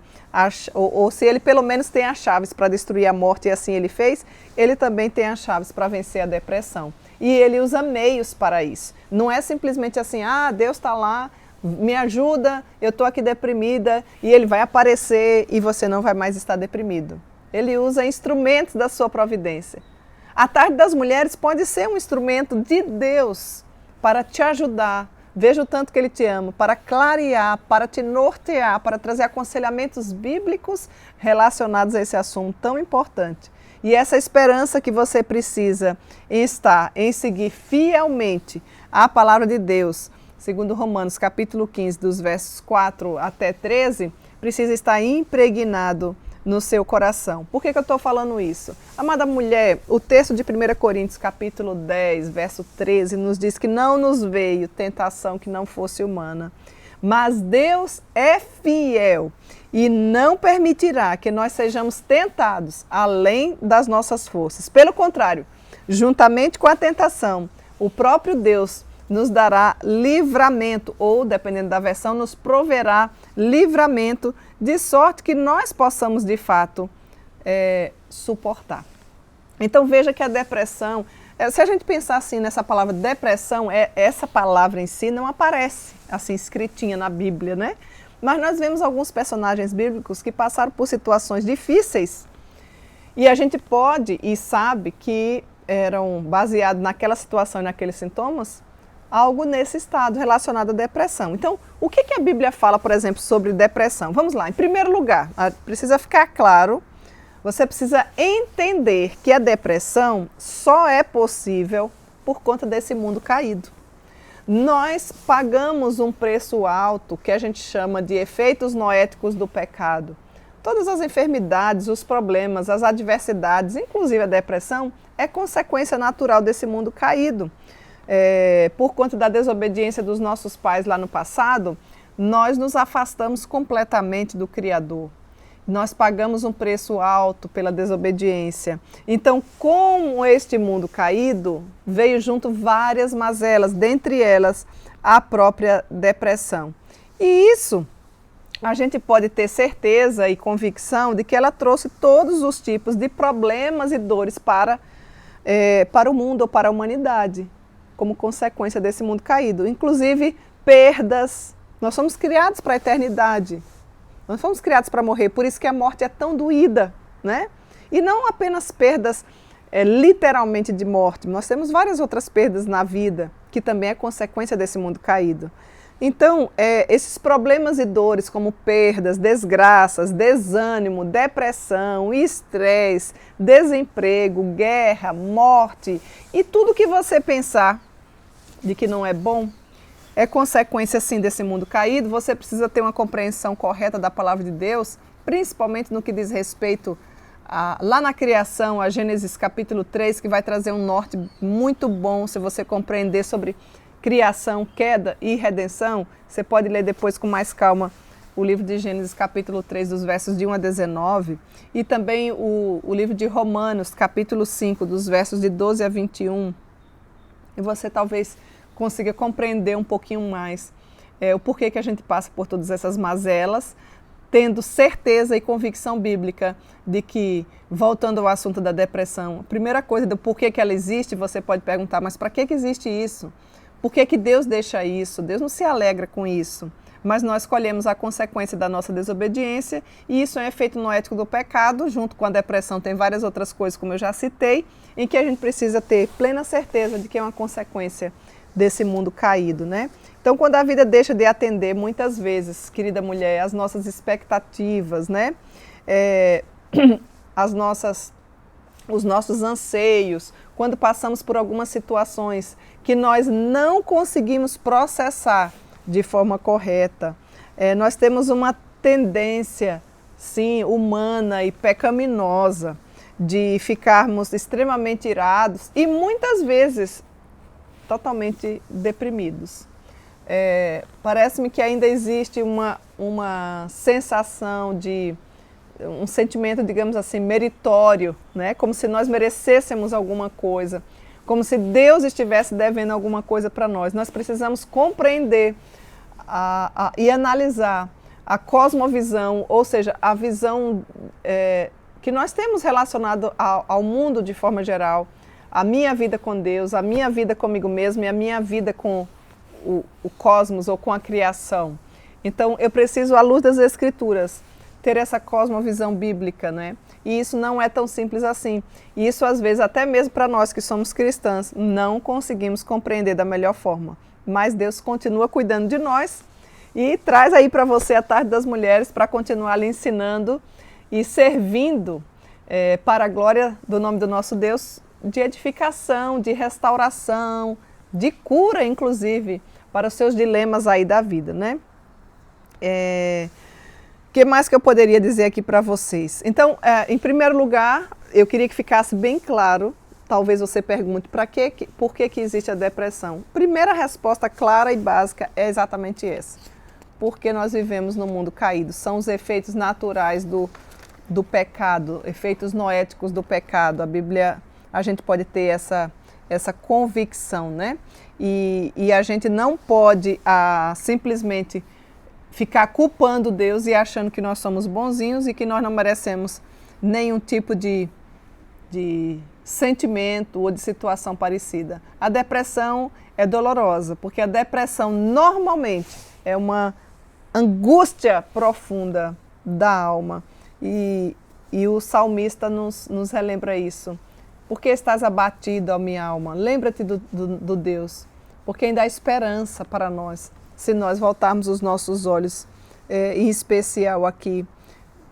ou se ele pelo menos tem as chaves para destruir a morte e assim ele fez, ele também tem as chaves para vencer a depressão. E ele usa meios para isso. Não é simplesmente assim, Deus está lá, me ajuda, eu estou aqui deprimida, e ele vai aparecer e você não vai mais estar deprimido. Ele usa instrumentos da sua providência. A Tarde das Mulheres pode ser um instrumento de Deus para te ajudar. Veja o tanto que Ele te ama, para clarear, para te nortear, para trazer aconselhamentos bíblicos relacionados a esse assunto tão importante. E essa esperança que você precisa em seguir fielmente a palavra de Deus, segundo Romanos capítulo 15, dos versos 4 até 13, precisa estar impregnado no seu coração. Por que eu estou falando isso? Amada mulher, o texto de 1 Coríntios capítulo 10, verso 13, nos diz que não nos veio tentação que não fosse humana, mas Deus é fiel e não permitirá que nós sejamos tentados além das nossas forças. Pelo contrário, juntamente com a tentação, o próprio Deus nos dará livramento, ou, dependendo da versão, nos proverá livramento, de sorte que nós possamos, de fato, suportar. Então, veja que a depressão, se a gente pensar assim nessa palavra depressão, essa palavra em si não aparece assim escritinha na Bíblia, né? Mas nós vemos alguns personagens bíblicos que passaram por situações difíceis e a gente pode e sabe que eram baseados naquela situação e naqueles sintomas, algo nesse estado relacionado à depressão. Então, o que a Bíblia fala, por exemplo, sobre depressão? Vamos lá, em primeiro lugar, precisa ficar claro, você precisa entender que a depressão só é possível por conta desse mundo caído. Nós pagamos um preço alto, que a gente chama de efeitos noéticos do pecado. Todas as enfermidades, os problemas, as adversidades, inclusive a depressão, é consequência natural desse mundo caído. Por conta da desobediência dos nossos pais lá no passado, nós nos afastamos completamente do Criador. Nós pagamos um preço alto pela desobediência. Então, com este mundo caído, veio junto várias mazelas, dentre elas a própria depressão. E isso, a gente pode ter certeza e convicção de que ela trouxe todos os tipos de problemas e dores para o mundo ou para a humanidade, como consequência desse mundo caído. Inclusive, perdas. Nós somos criados para a eternidade. Nós fomos criados para morrer, por isso que a morte é tão doída, né? E não apenas perdas literalmente de morte, nós temos várias outras perdas na vida, que também é consequência desse mundo caído. Então, esses problemas e dores como perdas, desgraças, desânimo, depressão, estresse, desemprego, guerra, morte e tudo que você pensar de que não é bom, é consequência, sim, desse mundo caído. Você precisa ter uma compreensão correta da palavra de Deus, principalmente no que diz respeito lá na criação, a Gênesis capítulo 3, que vai trazer um norte muito bom se você compreender sobre criação, queda e redenção. Você pode ler depois com mais calma o livro de Gênesis capítulo 3, dos versos de 1 a 19, e também o livro de Romanos capítulo 5, dos versos de 12 a 21. E você talvez consiga compreender um pouquinho mais o porquê que a gente passa por todas essas mazelas, tendo certeza e convicção bíblica de que, voltando ao assunto da depressão, a primeira coisa do porquê que ela existe, você pode perguntar, mas para que existe isso? Por que Deus deixa isso? Deus não se alegra com isso. Mas nós escolhemos a consequência da nossa desobediência e isso é um efeito noético do pecado, junto com a depressão tem várias outras coisas, como eu já citei, em que a gente precisa ter plena certeza de que é uma consequência desse mundo caído, né? Então, quando a vida deixa de atender, muitas vezes, querida mulher, as nossas expectativas, né? As nossas os nossos anseios, quando passamos por algumas situações que nós não conseguimos processar de forma correta, nós temos uma tendência, sim, humana e pecaminosa de ficarmos extremamente irados e muitas vezes totalmente deprimidos. Parece-me que ainda existe uma sensação de um sentimento, digamos assim, meritório, né? Como se nós merecêssemos alguma coisa, como se Deus estivesse devendo alguma coisa para nós. Nós precisamos compreender e analisar a cosmovisão, ou seja, a visão que nós temos relacionado ao mundo de forma geral, a minha vida com Deus, a minha vida comigo mesmo e a minha vida com o cosmos ou com a criação. Então, eu preciso, à luz das Escrituras, ter essa cosmovisão bíblica, né? E isso não é tão simples assim. E isso, às vezes, até mesmo para nós que somos cristãs, não conseguimos compreender da melhor forma. Mas Deus continua cuidando de nós e traz aí para você a Tarde das Mulheres para continuar lhe ensinando e servindo para a glória do nome do nosso Deus, de edificação, de restauração, de cura, inclusive, para os seus dilemas aí da vida, né? O que mais que eu poderia dizer aqui para vocês? Então, em primeiro lugar, eu queria que ficasse bem claro, talvez você pergunte, por que existe a depressão? Primeira resposta clara e básica é exatamente essa. Porque nós vivemos no mundo caído. São os efeitos naturais do pecado, efeitos noéticos do pecado. A Bíblia, a gente pode ter essa convicção, né? E a gente não pode simplesmente ficar culpando Deus e achando que nós somos bonzinhos e que nós não merecemos nenhum tipo de sentimento ou de situação parecida. A depressão é dolorosa, porque a depressão normalmente é uma angústia profunda da alma. E o salmista nos relembra isso. Por que estás abatido, ó minha alma? Lembra-te do Deus, porque ainda há esperança para nós, se nós voltarmos os nossos olhos, em especial aqui,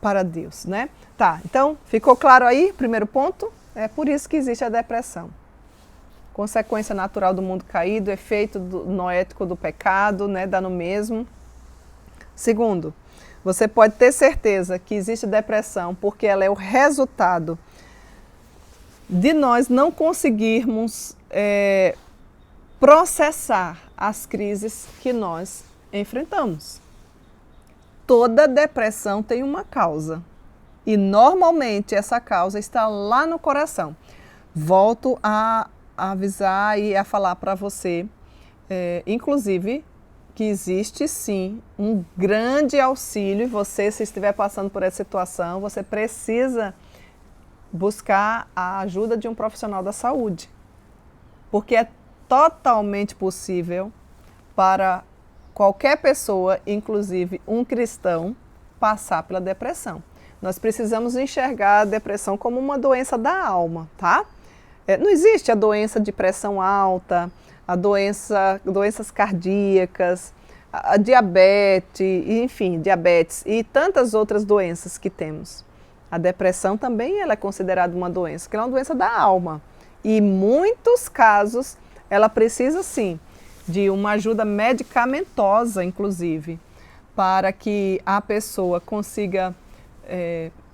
para Deus, né? Tá, então, ficou claro aí? Primeiro ponto, é por isso que existe a depressão. Consequência natural do mundo caído, efeito noético do pecado, né? Dá no mesmo. Segundo, você pode ter certeza que existe depressão porque ela é o resultado de nós não conseguirmos processar as crises que nós enfrentamos. Toda depressão tem uma causa e normalmente essa causa está lá no coração. Volto a avisar e a falar para você, inclusive, que existe sim um grande auxílio. E você, se estiver passando por essa situação, você precisa buscar a ajuda de um profissional da saúde, porque é totalmente possível para qualquer pessoa, inclusive um cristão, passar pela depressão. Nós precisamos enxergar a depressão como uma doença da alma, tá? Não existe a doença de pressão alta, doenças cardíacas, a diabetes, enfim, diabetes e tantas outras doenças que temos. A depressão também ela é considerada uma doença, que é uma doença da alma. E em muitos casos, ela precisa sim de uma ajuda medicamentosa, inclusive, para que a pessoa consiga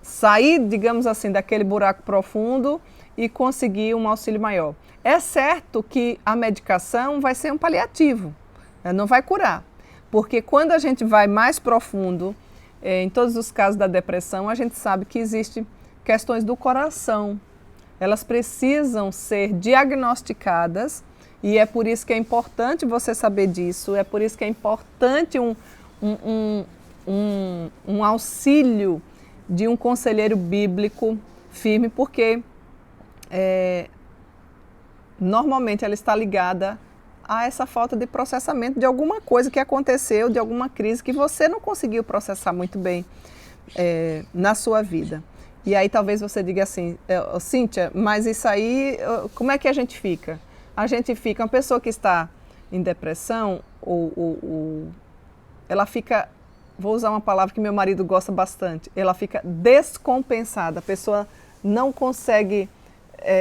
sair, digamos assim, daquele buraco profundo e conseguir um auxílio maior. É certo que a medicação vai ser um paliativo, não vai curar, porque quando a gente vai mais profundo, em todos os casos da depressão, a gente sabe que existem questões do coração. Elas precisam ser diagnosticadas e é por isso que é importante você saber disso, é por isso que é importante um auxílio de um conselheiro bíblico firme, porque normalmente ela está ligada a essa falta de processamento de alguma coisa que aconteceu, de alguma crise que você não conseguiu processar muito bem na sua vida. E aí talvez você diga assim, Cíntia, mas isso aí, como é que a gente fica? A gente fica, uma pessoa que está em depressão, ela fica, vou usar uma palavra que meu marido gosta bastante, ela fica descompensada, a pessoa não consegue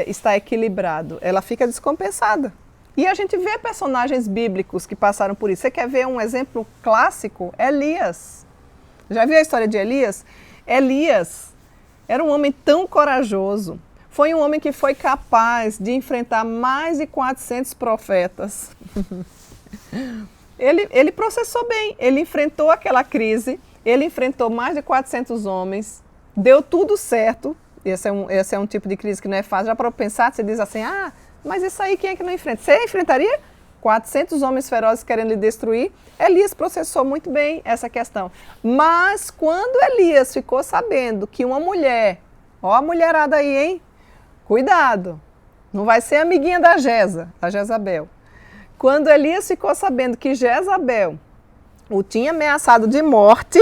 está equilibrado, ela fica descompensada. E a gente vê personagens bíblicos que passaram por isso. Você quer ver um exemplo clássico? Elias. Já viu a história de Elias? Elias era um homem tão corajoso. Foi um homem que foi capaz de enfrentar mais de 400 profetas. Ele processou bem, ele enfrentou aquela crise, ele enfrentou mais de 400 homens, deu tudo certo. Esse é um tipo de crise que não é fácil. Já para pensar, você diz assim, mas isso aí quem é que não enfrenta? Você enfrentaria 400 homens ferozes querendo lhe destruir? Elias processou muito bem essa questão. Mas quando Elias ficou sabendo que uma mulher, ó a mulherada aí, hein? Cuidado, não vai ser amiguinha da Jezabel. Quando Elias ficou sabendo que Jezabel o tinha ameaçado de morte,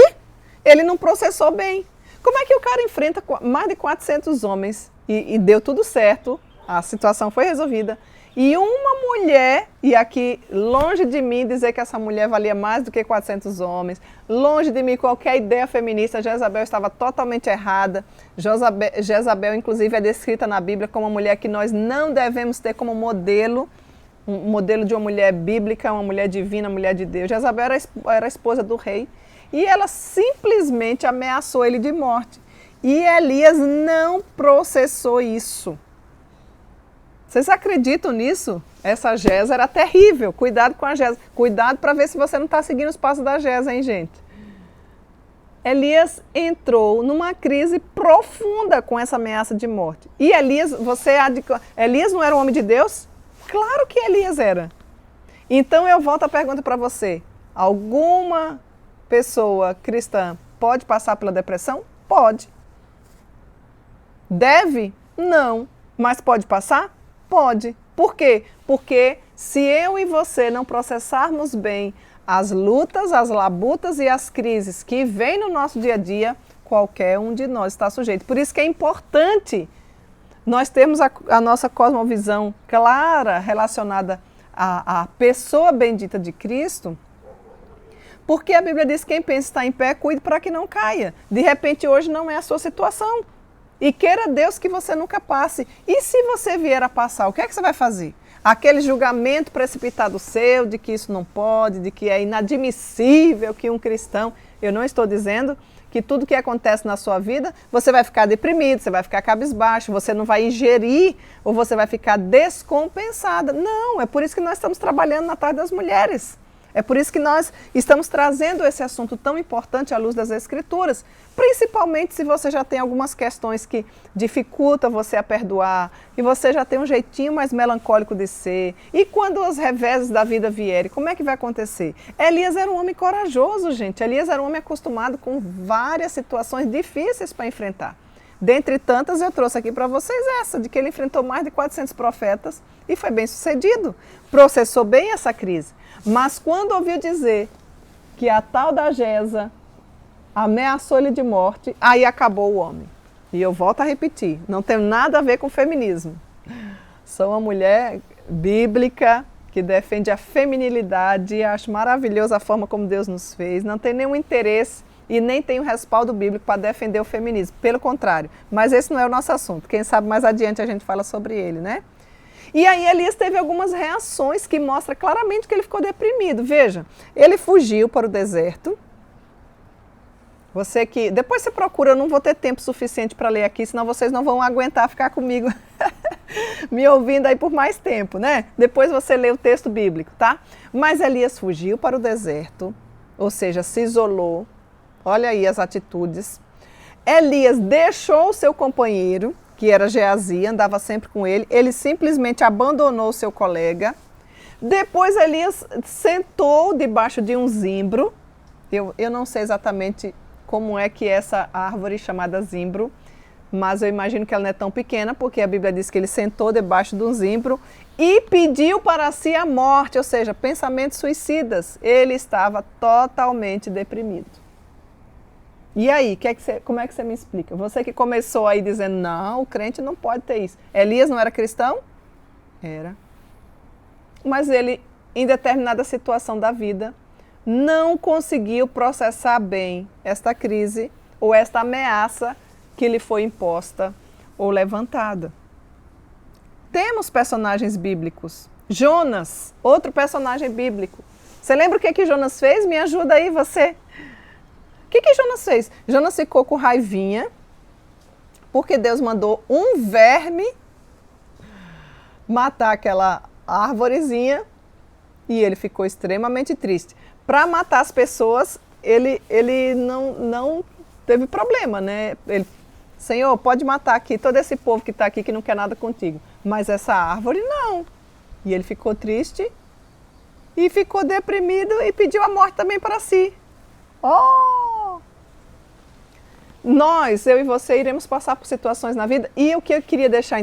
ele não processou bem. Como é que o cara enfrenta mais de 400 homens e deu tudo certo, a situação foi resolvida, e uma mulher, e aqui longe de mim dizer que essa mulher valia mais do que 400 homens, longe de mim qualquer ideia feminista, Jezabel estava totalmente errada. Jezabel, inclusive, é descrita na Bíblia como uma mulher que nós não devemos ter como modelo, um modelo de uma mulher bíblica, uma mulher divina, uma mulher de Deus. Jezabel era a esposa do rei e ela simplesmente ameaçou ele de morte. E Elias não processou isso. Vocês acreditam nisso? Essa Jeza era terrível. Cuidado com a Jeza. Cuidado para ver se você não está seguindo os passos da Jeza, hein, gente? Elias entrou numa crise profunda com essa ameaça de morte. E Elias, Elias não era um homem de Deus? Claro que Elias era. Então eu volto a pergunta para você. Alguma pessoa cristã pode passar pela depressão? Pode. Deve? Não. Mas pode passar? Pode. Por quê? Porque se eu e você não processarmos bem as lutas, as labutas e as crises que vêm no nosso dia a dia, qualquer um de nós está sujeito. Por isso que é importante nós termos a nossa cosmovisão clara relacionada à pessoa bendita de Cristo, porque a Bíblia diz que quem pensa estar em pé, cuide para que não caia. De repente, hoje não é a sua situação. E queira Deus que você nunca passe. E se você vier a passar, o que é que você vai fazer? Aquele julgamento precipitado seu, de que isso não pode, de que é inadmissível que um cristão... Eu não estou dizendo que tudo que acontece na sua vida, você vai ficar deprimido, você vai ficar cabisbaixo, você não vai ingerir ou você vai ficar descompensada. Não, é por isso que nós estamos trabalhando na Tarde das Mulheres. É por isso que nós estamos trazendo esse assunto tão importante à luz das Escrituras, principalmente se você já tem algumas questões que dificultam você a perdoar, e você já tem um jeitinho mais melancólico de ser, e quando os reveses da vida vierem, como é que vai acontecer? Elias era um homem corajoso, gente. Elias era um homem acostumado com várias situações difíceis para enfrentar. Dentre tantas, eu trouxe aqui para vocês essa, de que ele enfrentou mais de 400 profetas e foi bem sucedido. Processou bem essa crise. Mas quando ouviu dizer que a tal da Jeza ameaçou ele de morte, aí acabou o homem. E eu volto a repetir, não tem nada a ver com feminismo. Sou uma mulher bíblica que defende a feminilidade, acho maravilhosa a forma como Deus nos fez, não tem nenhum interesse e nem tem o respaldo bíblico para defender o feminismo, pelo contrário. Mas esse não é o nosso assunto, quem sabe mais adiante a gente fala sobre ele, né? E aí Elias teve algumas reações que mostram claramente que ele ficou deprimido. Veja, ele fugiu para o deserto. Você que... Depois você procura, eu não vou ter tempo suficiente para ler aqui, senão vocês não vão aguentar ficar comigo me ouvindo aí por mais tempo, né? Depois você lê o texto bíblico, tá? Mas Elias fugiu para o deserto, ou seja, se isolou. Olha aí as atitudes. Elias deixou o seu companheiro, que era Geazi, andava sempre com ele. Ele simplesmente abandonou o seu colega. Depois Elias sentou debaixo de um zimbro. Eu não sei exatamente como é que é essa árvore chamada zimbro, mas eu imagino que ela não é tão pequena, porque a Bíblia diz que ele sentou debaixo de um zimbro e pediu para si a morte, ou seja, pensamentos suicidas. Ele estava totalmente deprimido. E aí, como é que você me explica? Você que começou aí dizendo, não, o crente não pode ter isso. Elias não era cristão? Era. Mas ele, em determinada situação da vida, não conseguiu processar bem esta crise ou esta ameaça que lhe foi imposta ou levantada. temos personagens bíblicos. Jonas, outro personagem bíblico. Você lembra o que Jonas fez? Me ajuda aí, você. O que Jonas fez? Jonas ficou com raivinha, porque Deus mandou um verme matar aquela árvorezinha e ele ficou extremamente triste. Para matar as pessoas, ele não teve problema, né? Ele, Senhor, pode matar aqui todo esse povo que está aqui que não quer nada contigo, mas essa árvore não. E ele ficou triste e ficou deprimido e pediu a morte também para si. Oh! Nós, eu e você, iremos passar por situações na vida. E o que eu queria deixar,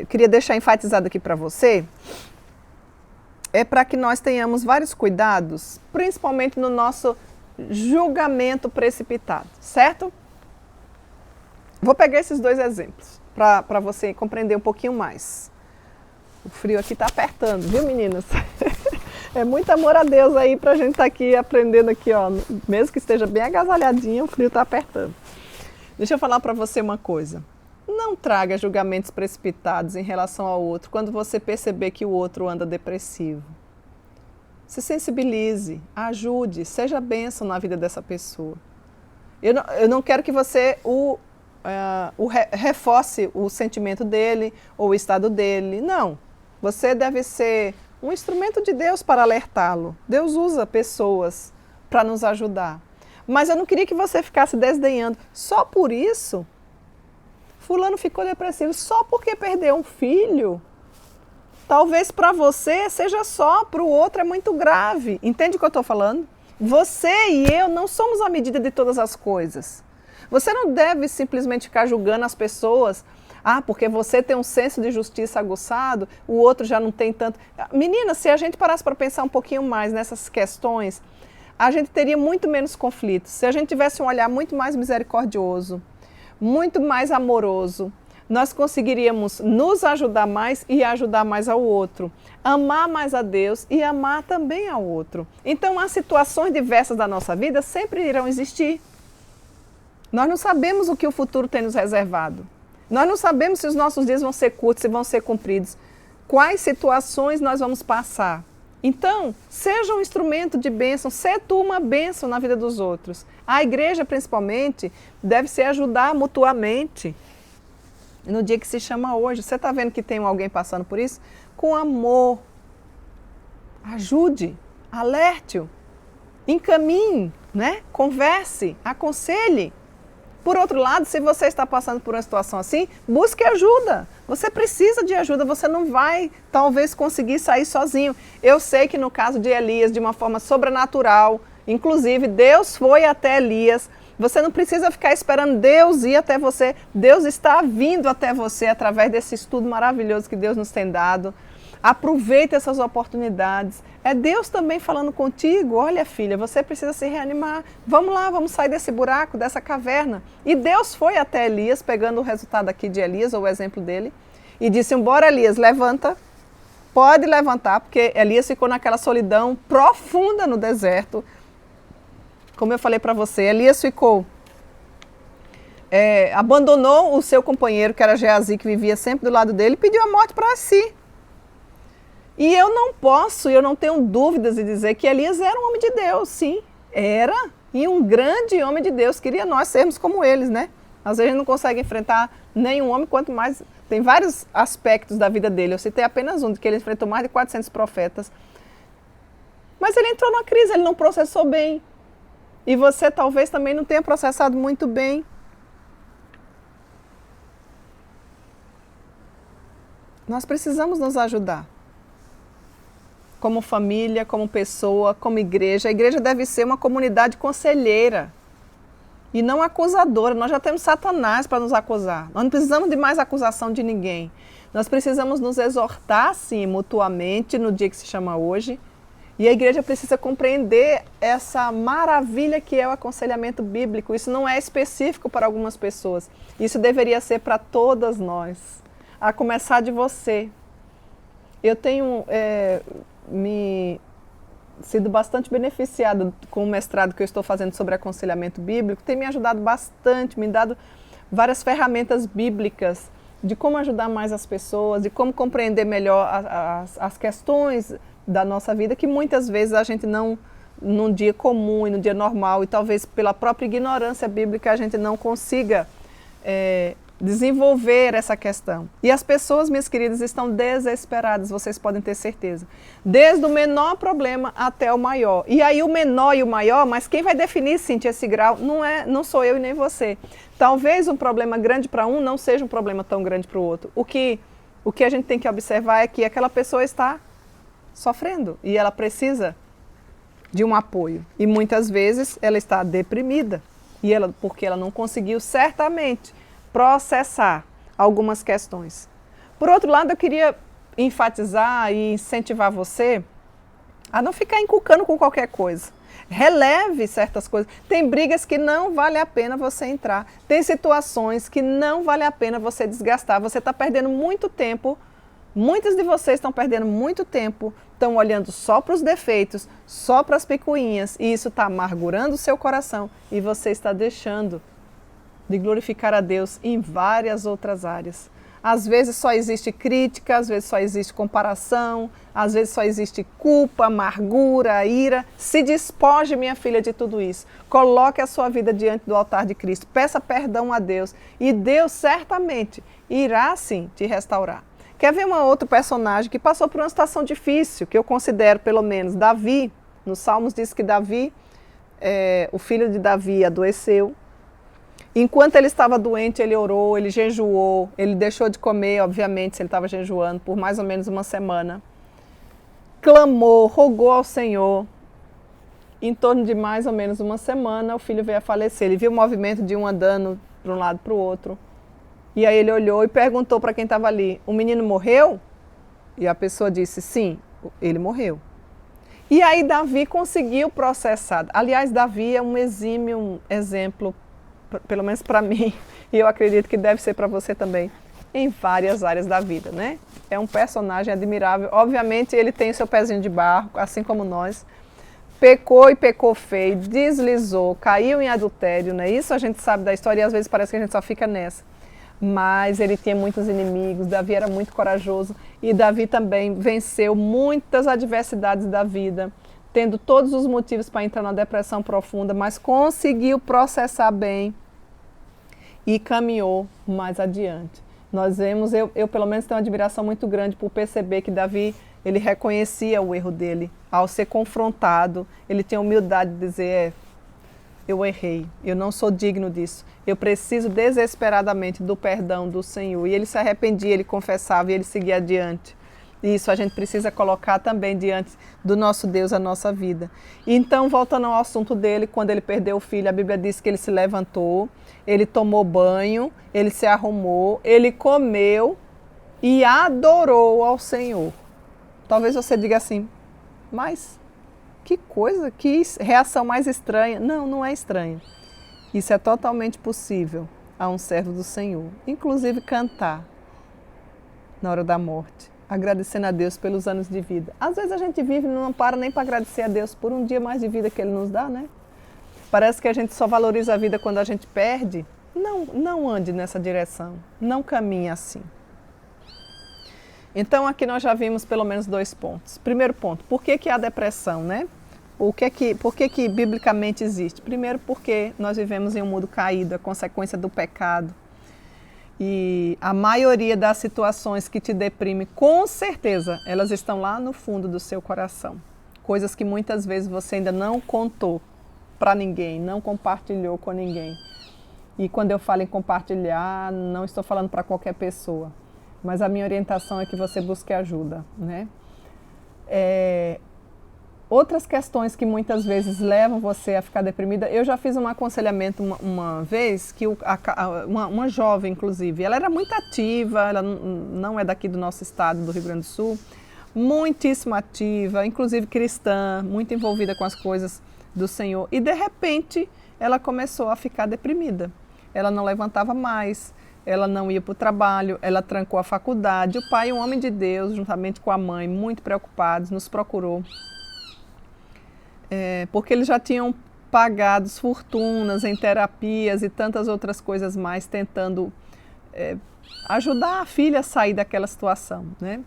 queria deixar enfatizado aqui para você é para que nós tenhamos vários cuidados, principalmente no nosso julgamento precipitado, certo? Vou pegar esses dois exemplos para você compreender um pouquinho mais. O frio aqui está apertando, viu, meninas? É muito amor a Deus aí para a gente estar aqui aprendendo aqui, ó. Mesmo que esteja bem agasalhadinha, o frio está apertando. Deixa eu falar para você uma coisa. Não traga julgamentos precipitados em relação ao outro quando você perceber que o outro anda depressivo. Se sensibilize, ajude, seja bênção na vida dessa pessoa. Eu não quero que você reforce o sentimento dele ou o estado dele. Não. Você deve ser um instrumento de Deus para alertá-lo. Deus usa pessoas para nos ajudar. Mas eu não queria que você ficasse desdenhando. Só por isso, fulano ficou depressivo. Só porque perdeu um filho. Talvez para você seja só, para o outro é muito grave. Entende o que eu estou falando? Você e eu não somos a medida de todas as coisas. Você não deve simplesmente ficar julgando as pessoas. Ah, porque você tem um senso de justiça aguçado, o outro já não tem tanto. Menina, se a gente parasse para pensar um pouquinho mais nessas questões, a gente teria muito menos conflitos. Se a gente tivesse um olhar muito mais misericordioso, muito mais amoroso, nós conseguiríamos nos ajudar mais e ajudar mais ao outro. Amar mais a Deus e amar também ao outro. Então, as situações diversas da nossa vida sempre irão existir. Nós não sabemos o que o futuro tem nos reservado. Nós não sabemos se os nossos dias vão ser curtos, se vão ser cumpridos. Quais situações nós vamos passar. Então, seja um instrumento de bênção, seja tu uma bênção na vida dos outros. A igreja, principalmente, deve se ajudar mutuamente. No dia que se chama hoje, você está vendo que tem alguém passando por isso? Com amor, ajude, alerte-o, encaminhe, né? Converse, aconselhe. Por outro lado, se você está passando por uma situação assim, busque ajuda. Você precisa de ajuda, você não vai, talvez, conseguir sair sozinho. Eu sei que no caso de Elias, de uma forma sobrenatural, inclusive Deus foi até Elias. Você não precisa ficar esperando Deus ir até você. Deus está vindo até você através desse estudo maravilhoso que Deus nos tem dado. Aproveite essas oportunidades. É Deus também falando contigo. Olha, filha, você precisa se reanimar. Vamos lá, vamos sair desse buraco, dessa caverna. E Deus foi até Elias, pegando o resultado aqui de Elias, ou o exemplo dele, e disse, embora Elias, levanta, pode levantar, porque Elias ficou naquela solidão profunda no deserto. Como eu falei para você, Elias ficou, abandonou o seu companheiro, que era Geazi, que vivia sempre do lado dele, e pediu a morte para si. E eu não tenho dúvidas de dizer que Elias era um homem de Deus, sim, era, e um grande homem de Deus, queria nós sermos como eles, né? Às vezes a gente não consegue enfrentar nenhum homem, quanto mais, tem vários aspectos da vida dele, eu citei apenas um, de que ele enfrentou mais de 400 profetas, mas ele entrou numa crise, ele não processou bem, e você talvez também não tenha processado muito bem. Nós precisamos nos ajudar. Como família, como pessoa, como igreja. A igreja deve ser uma comunidade conselheira e não acusadora. Nós já temos Satanás para nos acusar. Nós não precisamos de mais acusação de ninguém. Nós precisamos nos exortar, sim, mutuamente, no dia que se chama hoje. E a igreja precisa compreender essa maravilha que é o aconselhamento bíblico. Isso não é específico para algumas pessoas. Isso deveria ser para todas nós. A começar de você. Eu tenho sido bastante beneficiada com o mestrado que eu estou fazendo sobre aconselhamento bíblico. Tem me ajudado bastante, me dado várias ferramentas bíblicas de como ajudar mais as pessoas, de como compreender melhor as questões da nossa vida, que muitas vezes a gente não, num dia comum e no dia normal, e talvez pela própria ignorância bíblica, a gente não consiga desenvolver essa questão. E as pessoas, minhas queridas, estão desesperadas, vocês podem ter certeza. Desde o menor problema até o maior. E aí o menor e o maior, mas quem vai definir, Cíntia, esse grau não sou eu e nem você. Talvez um problema grande para um não seja um problema tão grande para o outro. O que a gente tem que observar é que aquela pessoa está sofrendo e ela precisa de um apoio. E muitas vezes ela está deprimida porque ela não conseguiu certamente processar algumas questões. Por outro lado, eu queria enfatizar e incentivar você a não ficar encucando com qualquer coisa. Releve certas coisas. Tem brigas que não vale a pena você entrar. Tem situações que não vale a pena você desgastar. Você está perdendo muito tempo. Muitos de vocês estão perdendo muito tempo, estão olhando só para os defeitos, só para as picuinhas, e isso está amargurando o seu coração e você está deixando de glorificar a Deus em várias outras áreas. Às vezes só existe crítica, às vezes só existe comparação, às vezes só existe culpa, amargura, ira. Se despoje, minha filha, de tudo isso. Coloque a sua vida diante do altar de Cristo, peça perdão a Deus e Deus certamente irá sim te restaurar. Quer ver um outro personagem que passou por uma situação difícil, que eu considero pelo menos Davi? Nos Salmos diz que Davi, o filho de Davi adoeceu. Enquanto ele estava doente, ele orou, ele jejuou, ele deixou de comer, obviamente, se ele estava jejuando, por mais ou menos uma semana. Clamou, rogou ao Senhor. Em torno de mais ou menos uma semana, o filho veio a falecer. Ele viu o movimento de um andando para um lado para o outro. E aí ele olhou e perguntou para quem estava ali, o menino morreu? E a pessoa disse, sim, ele morreu. E aí Davi conseguiu processar. Aliás, Davi é um exímio exemplo, pelo menos para mim, e eu acredito que deve ser para você também, em várias áreas da vida, né? É um personagem admirável. Obviamente ele tem o seu pezinho de barro, assim como nós. Pecou e pecou feio, deslizou, caiu em adultério, né? Isso a gente sabe da história e às vezes parece que a gente só fica nessa. Mas ele tinha muitos inimigos, Davi era muito corajoso e Davi também venceu muitas adversidades da vida, tendo todos os motivos para entrar na depressão profunda, mas conseguiu processar bem e caminhou mais adiante. Nós vemos, eu pelo menos tenho uma admiração muito grande por perceber que Davi, ele reconhecia o erro dele. Ao ser confrontado, ele tinha humildade de dizer, eu errei, eu não sou digno disso, eu preciso desesperadamente do perdão do Senhor. E ele se arrependia, ele confessava e ele seguia adiante. E isso a gente precisa colocar também diante do nosso Deus, a nossa vida. Então, voltando ao assunto dele, quando ele perdeu o filho, a Bíblia diz que ele se levantou, ele tomou banho, ele se arrumou, ele comeu e adorou ao Senhor. Talvez você diga assim, mas que coisa, que reação mais estranha. Não, não é estranha. Isso é totalmente possível a um servo do Senhor. Inclusive cantar na hora da morte, agradecendo a Deus pelos anos de vida. Às vezes a gente vive e não para nem para agradecer a Deus por um dia mais de vida que Ele nos dá, né? Parece que a gente só valoriza a vida quando a gente perde. Não ande nessa direção, não caminhe assim. Então aqui nós já vimos pelo menos 2 pontos. Primeiro ponto, por que há depressão, né? Por que biblicamente existe? Primeiro porque nós vivemos em um mundo caído, é consequência do pecado. E a maioria das situações que te deprimem, com certeza, elas estão lá no fundo do seu coração. Coisas que muitas vezes você ainda não contou para ninguém, não compartilhou com ninguém. E quando eu falo em compartilhar, não estou falando para qualquer pessoa. Mas a minha orientação é que você busque ajuda, né? Outras questões que muitas vezes levam você a ficar deprimida, eu já fiz um aconselhamento uma vez, que uma jovem, inclusive, ela era muito ativa, ela não é daqui do nosso estado, do Rio Grande do Sul, muitíssimo ativa, inclusive cristã, muito envolvida com as coisas do Senhor, e de repente ela começou a ficar deprimida. Ela não levantava mais, ela não ia para o trabalho, ela trancou a faculdade. O pai, um homem de Deus, juntamente com a mãe, muito preocupados, nos procurou. Porque eles já tinham pagado fortunas em terapias e tantas outras coisas mais, tentando ajudar a filha a sair daquela situação, né?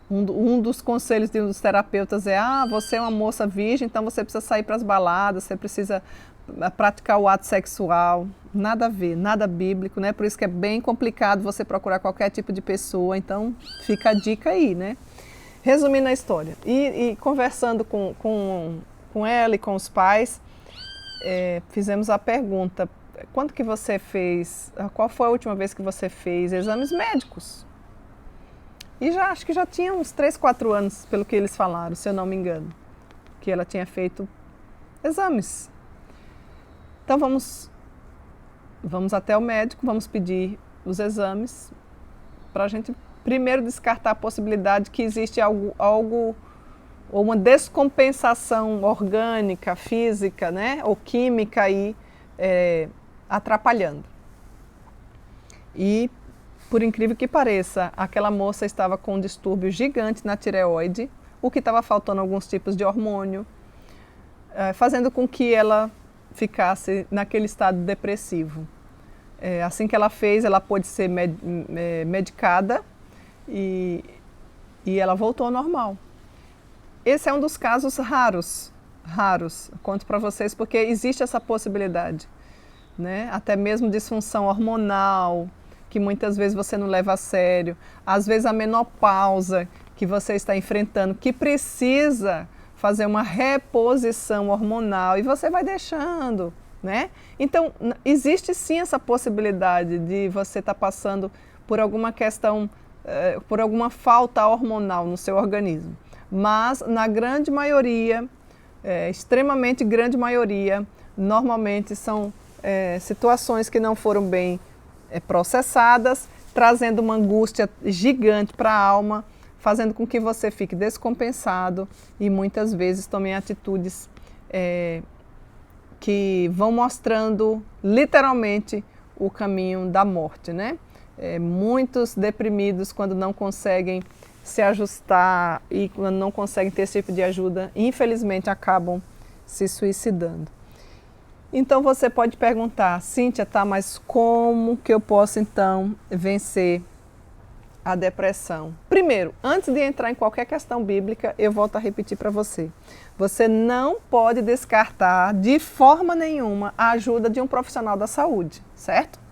Um dos conselhos de um dos terapeutas é: você é uma moça virgem, então você precisa sair para as baladas, você precisa praticar o ato sexual. Nada a ver, nada bíblico, né? Por isso que é bem complicado você procurar qualquer tipo de pessoa, então fica a dica aí, né? Resumindo a história, e conversando com ela e com os pais, fizemos a pergunta: quando que você fez, qual foi a última vez que você fez exames médicos? E acho que já tinha uns 3, 4 anos, pelo que eles falaram, se eu não me engano, que ela tinha feito exames. Então vamos até o médico, vamos pedir os exames para a gente primeiro descartar a possibilidade que existe algo ou uma descompensação orgânica, física, né, ou química aí atrapalhando. E, por incrível que pareça, aquela moça estava com um distúrbio gigante na tireoide, o que estava faltando alguns tipos de hormônio, fazendo com que ela ficasse naquele estado depressivo. Assim que ela fez, ela pôde ser medicada e ela voltou ao normal. Esse é um dos casos raros, conto para vocês, porque existe essa possibilidade, né? Até mesmo disfunção hormonal, que muitas vezes você não leva a sério, às vezes a menopausa que você está enfrentando, que precisa fazer uma reposição hormonal e você vai deixando, né? Então, existe sim essa possibilidade de você estar passando por alguma questão, por alguma falta hormonal no seu organismo. Mas, na grande maioria, extremamente grande maioria, normalmente são situações que não foram bem processadas, trazendo uma angústia gigante para a alma, fazendo com que você fique descompensado e muitas vezes tome atitudes que vão mostrando literalmente o caminho da morte, né? Muitos deprimidos, quando não conseguem se ajustar e quando não conseguem ter esse tipo de ajuda, infelizmente acabam se suicidando. Então você pode perguntar: Cíntia, tá, mas como que eu posso então vencer a depressão? Primeiro, antes de entrar em qualquer questão bíblica, eu volto a repetir para você. Você não pode descartar de forma nenhuma a ajuda de um profissional da saúde, certo?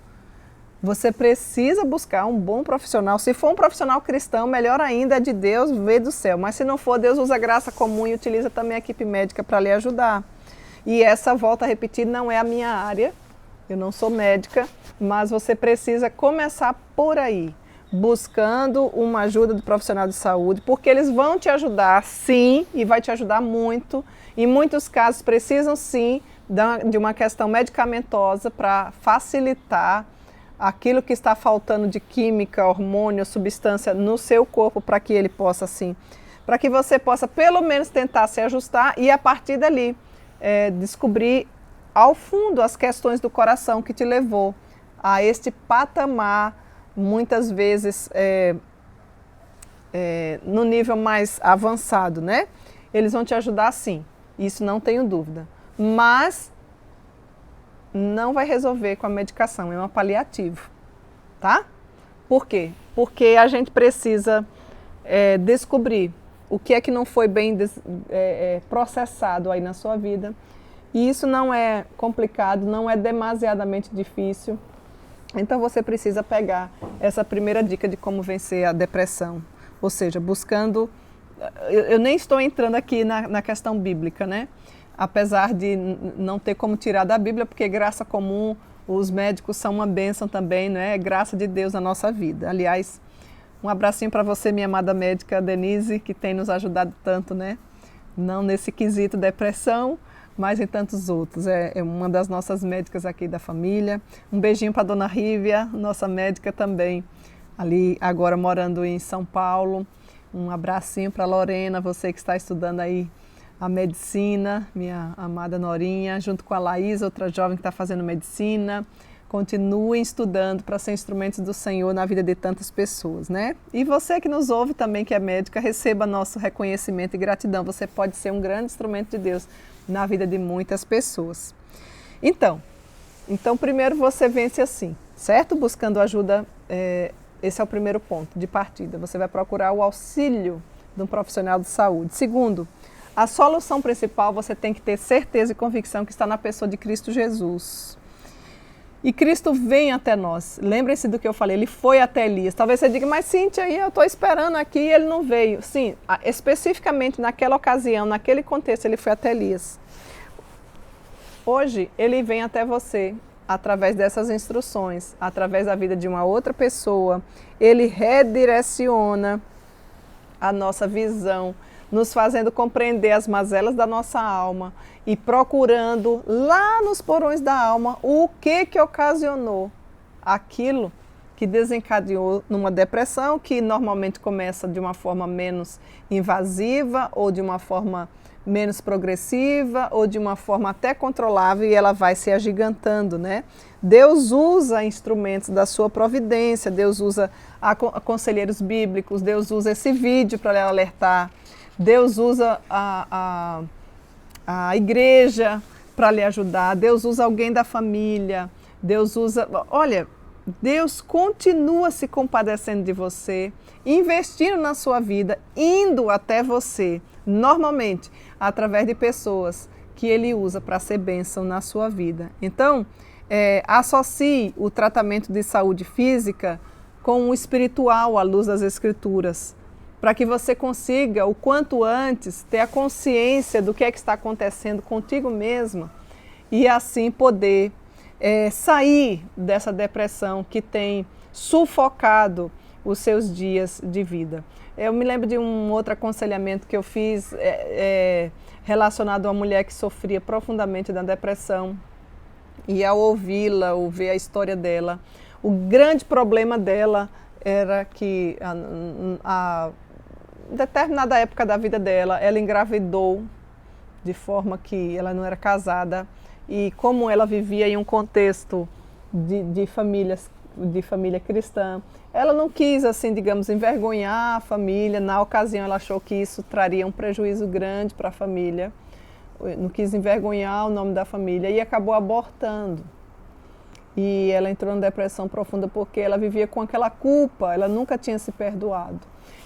Você precisa buscar um bom profissional. Se for um profissional cristão, melhor ainda, é de Deus, veio do céu. Mas se não for, Deus usa a graça comum e utiliza também a equipe médica para lhe ajudar. E essa, volto a repetir, não é a minha área. Eu não sou médica, mas você precisa começar por aí, buscando uma ajuda do profissional de saúde, porque eles vão te ajudar, sim, e vai te ajudar muito. Em muitos casos, precisam, sim, de uma questão medicamentosa para facilitar aquilo que está faltando de química, hormônio, substância no seu corpo, para que ele possa, assim, para que você possa pelo menos tentar se ajustar e a partir dali descobrir ao fundo as questões do coração que te levou a este patamar, muitas vezes no nível mais avançado, né? Eles vão te ajudar, sim, isso não tenho dúvida, mas não vai resolver com a medicação, é um paliativo, tá? Por quê? Porque a gente precisa descobrir o que é que não foi bem processado aí na sua vida. E isso não é complicado, não é demasiadamente difícil. Então você precisa pegar essa primeira dica de como vencer a depressão. Ou seja, buscando... Eu nem estou entrando aqui na questão bíblica, né? Apesar de não ter como tirar da Bíblia, porque graça comum, os médicos são uma bênção também, né? É graça de Deus na nossa vida. Aliás, um abracinho para você, minha amada médica Denise, que tem nos ajudado tanto, né? Não nesse quesito depressão, mas em tantos outros. É uma das nossas médicas aqui da família. Um beijinho para a dona Rívia, nossa médica também, ali agora morando em São Paulo. Um abracinho para a Lorena, você que está estudando aí a medicina, minha amada Norinha, junto com a Laís, outra jovem que está fazendo medicina. Continuem estudando para ser instrumentos do Senhor na vida de tantas pessoas, né? E você que nos ouve também, que é médica, receba nosso reconhecimento e gratidão. Você pode ser um grande instrumento de Deus na vida de muitas pessoas. Então primeiro você vence assim, certo? Buscando ajuda, esse é o primeiro ponto de partida. Você vai procurar o auxílio de um profissional de saúde. Segundo, a solução principal você tem que ter certeza e convicção que está na pessoa de Cristo Jesus. E Cristo vem até nós. Lembrem-se do que eu falei, ele foi até Elias. Talvez você diga, mas Cíntia, eu estou esperando aqui e ele não veio. Sim, especificamente naquela ocasião, naquele contexto, ele foi até Elias. Hoje, ele vem até você através dessas instruções, através da vida de uma outra pessoa. Ele redireciona a nossa visão, nos fazendo compreender as mazelas da nossa alma e procurando lá nos porões da alma o que ocasionou aquilo que desencadeou numa depressão, que normalmente começa de uma forma menos invasiva ou de uma forma menos progressiva ou de uma forma até controlável, e ela vai se agigantando, né? Deus usa instrumentos da sua providência, Deus usa conselheiros bíblicos, Deus usa esse vídeo para lhe alertar, Deus usa a igreja para lhe ajudar, Deus usa alguém da família, Deus usa... Olha, Deus continua se compadecendo de você, investindo na sua vida, indo até você, normalmente, através de pessoas que Ele usa para ser bênção na sua vida. Então, associe o tratamento de saúde física com o espiritual à luz das Escrituras, para que você consiga, o quanto antes, ter a consciência do que é que está acontecendo contigo mesma e assim poder sair dessa depressão que tem sufocado os seus dias de vida. Eu me lembro de um outro aconselhamento que eu fiz relacionado a uma mulher que sofria profundamente da depressão, e ao ouvi-la, ouvir a história dela, o grande problema dela era que em determinada época da vida dela, ela engravidou de forma que ela não era casada, e como ela vivia em um contexto de família cristã, ela não quis, assim, digamos, envergonhar a família. Na ocasião, ela achou que isso traria um prejuízo grande para a família, não quis envergonhar o nome da família e acabou abortando. E ela entrou em depressão profunda porque ela vivia com aquela culpa, ela nunca tinha se perdoado.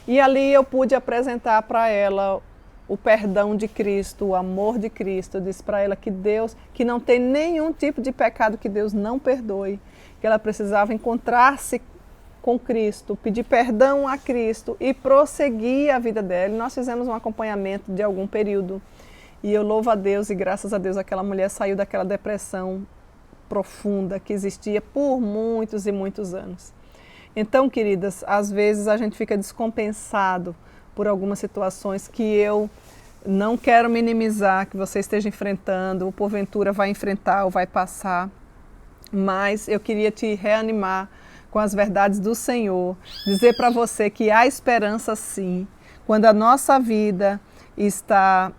E ali eu pude apresentar para ela o perdão de Cristo, o amor de Cristo. Eu disse para ela que Deus, que não tem nenhum tipo de pecado que Deus não perdoe, que ela precisava encontrar-se com Cristo, pedir perdão a Cristo e prosseguir a vida dela. E nós fizemos um acompanhamento de algum período. E eu louvo a Deus e graças a Deus aquela mulher saiu daquela depressão profunda que existia por muitos e muitos anos. Então, queridas, às vezes a gente fica descompensado por algumas situações que eu não quero minimizar, que você esteja enfrentando, ou porventura vai enfrentar ou vai passar, mas eu queria te reanimar com as verdades do Senhor, dizer para você que há esperança sim, quando a nossa vida está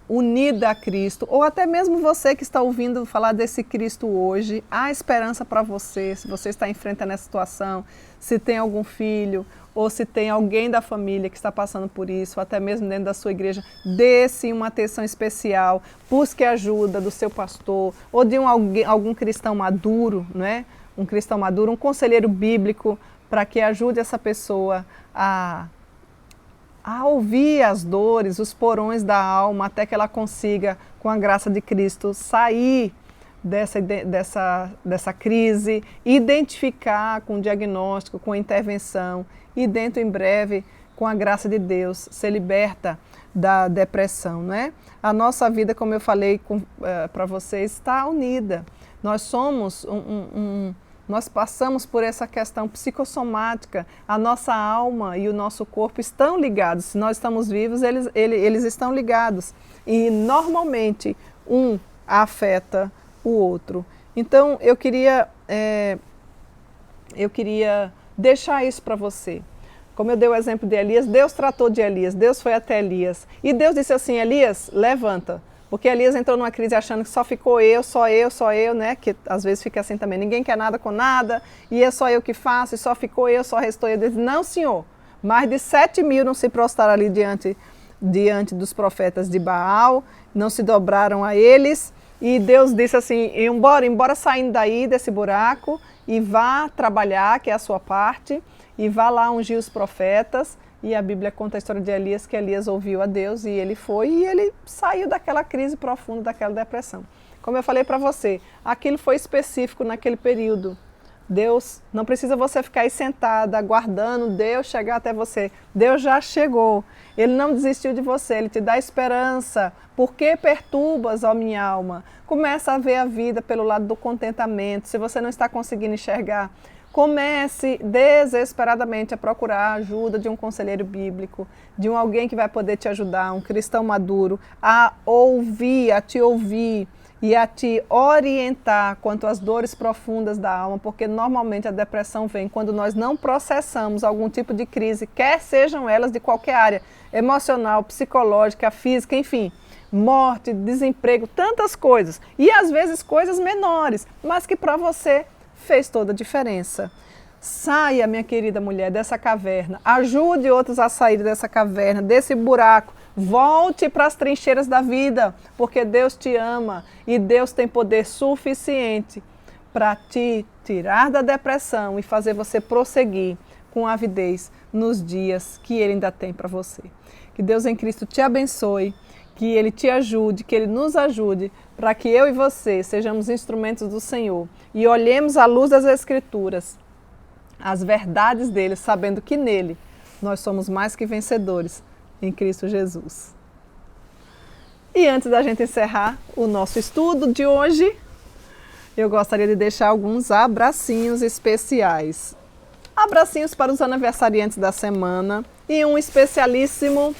unida a Cristo, ou até mesmo você que está ouvindo falar desse Cristo hoje, há esperança para você, se você está enfrentando essa situação, se tem algum filho, ou se tem alguém da família que está passando por isso, ou até mesmo dentro da sua igreja, dê sim uma atenção especial, busque ajuda do seu pastor, ou de algum cristão maduro, né? Um cristão maduro, um conselheiro bíblico, para que ajude essa pessoa a ouvir as dores, os porões da alma, até que ela consiga, com a graça de Cristo, sair dessa crise, identificar com diagnóstico, com intervenção e dentro em breve, com a graça de Deus, ser liberta da depressão, né? A nossa vida, como eu falei para vocês, está unida. Nós somos nós passamos por essa questão psicossomática, a nossa alma e o nosso corpo estão ligados. Se nós estamos vivos, eles estão ligados. E normalmente um afeta o outro. Então eu queria deixar isso para você. Como eu dei o exemplo de Elias, Deus tratou de Elias, Deus foi até Elias. E Deus disse assim, Elias, levanta. Porque Elias entrou numa crise achando que só ficou só eu, né? Que às vezes fica assim também, ninguém quer nada com nada, e é só eu que faço, e só ficou eu, só restou eu. Ele disse, não, Senhor, mais de 7.000 não se prostraram ali diante dos profetas de Baal, não se dobraram a eles, e Deus disse assim, embora saindo daí desse buraco, e vá trabalhar, que é a sua parte, e vá lá ungir os profetas. E a Bíblia conta a história de Elias, que Elias ouviu a Deus e ele foi e ele saiu daquela crise profunda, daquela depressão. Como eu falei para você, aquilo foi específico naquele período. Deus, não precisa você ficar aí sentada, aguardando Deus chegar até você. Deus já chegou. Ele não desistiu de você, Ele te dá esperança. Por que perturbas, ó minha alma? Começa a ver a vida pelo lado do contentamento. Se você não está conseguindo enxergar, comece desesperadamente a procurar a ajuda de um conselheiro bíblico, de alguém que vai poder te ajudar, um cristão maduro, a te ouvir e a te orientar quanto às dores profundas da alma, porque normalmente a depressão vem quando nós não processamos algum tipo de crise, quer sejam elas de qualquer área, emocional, psicológica, física, enfim, morte, desemprego, tantas coisas, e às vezes coisas menores, mas que para você fez toda a diferença. Saia, minha querida mulher, dessa caverna, ajude outros a sair dessa caverna, desse buraco. Volte para as trincheiras da vida, porque Deus te ama e Deus tem poder suficiente para te tirar da depressão e fazer você prosseguir com avidez nos dias que Ele ainda tem para você. Que Deus em Cristo te abençoe, que Ele te ajude, que Ele nos ajude para que eu e você sejamos instrumentos do Senhor e olhemos à luz das Escrituras, as verdades dele, sabendo que nele nós somos mais que vencedores em Cristo Jesus. E antes da gente encerrar o nosso estudo de hoje, eu gostaria de deixar alguns abracinhos especiais. Abracinhos para os aniversariantes da semana e um especialíssimo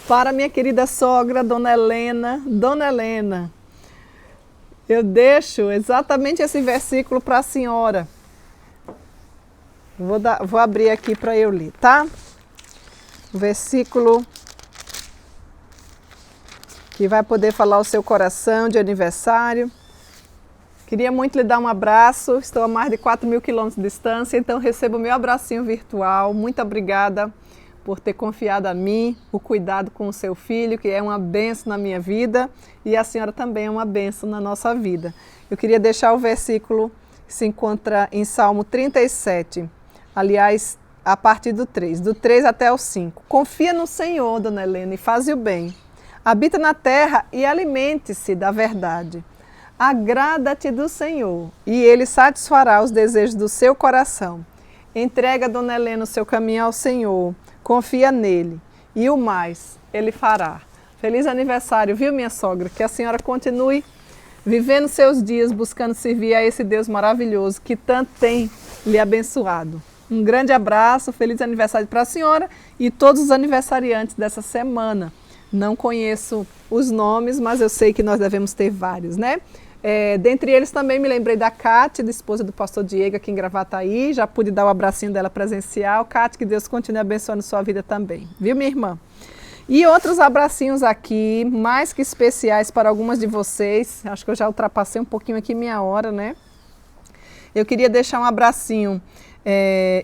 para minha querida sogra, Dona Helena. Dona Helena, eu deixo exatamente esse versículo para a senhora. Vou abrir aqui para eu ler, tá? O versículo que vai poder falar o seu coração de aniversário. Queria muito lhe dar um abraço, estou a mais de 4.000 quilômetros de distância, então recebo o meu abracinho virtual. Muito obrigada por ter confiado a mim, o cuidado com o seu filho, que é uma bênção na minha vida, e a senhora também é uma bênção na nossa vida. Eu queria deixar o versículo que se encontra em Salmo 37, aliás, a partir do 3 até o 5. Confia no Senhor, Dona Helena, e faze o bem. Habita na terra e alimente-se da verdade. Agrada-te do Senhor, e Ele satisfará os desejos do seu coração. Entrega, Dona Helena, o seu caminho ao Senhor, confia nele, e o mais Ele fará. Feliz aniversário, viu, minha sogra? Que a senhora continue vivendo seus dias, buscando servir a esse Deus maravilhoso que tanto tem lhe abençoado. Um grande abraço, feliz aniversário para a senhora e todos os aniversariantes dessa semana. Não conheço os nomes, mas eu sei que nós devemos ter vários, né? Dentre eles também me lembrei da Cátia, da esposa do pastor Diego aqui em Gravataí. Já pude dar o abracinho dela presencial. Cátia, que Deus continue abençoando sua vida também. Viu, minha irmã? E outros abracinhos aqui, mais que especiais para algumas de vocês. Acho que eu já ultrapassei um pouquinho aqui minha hora, né? Eu queria deixar um abracinho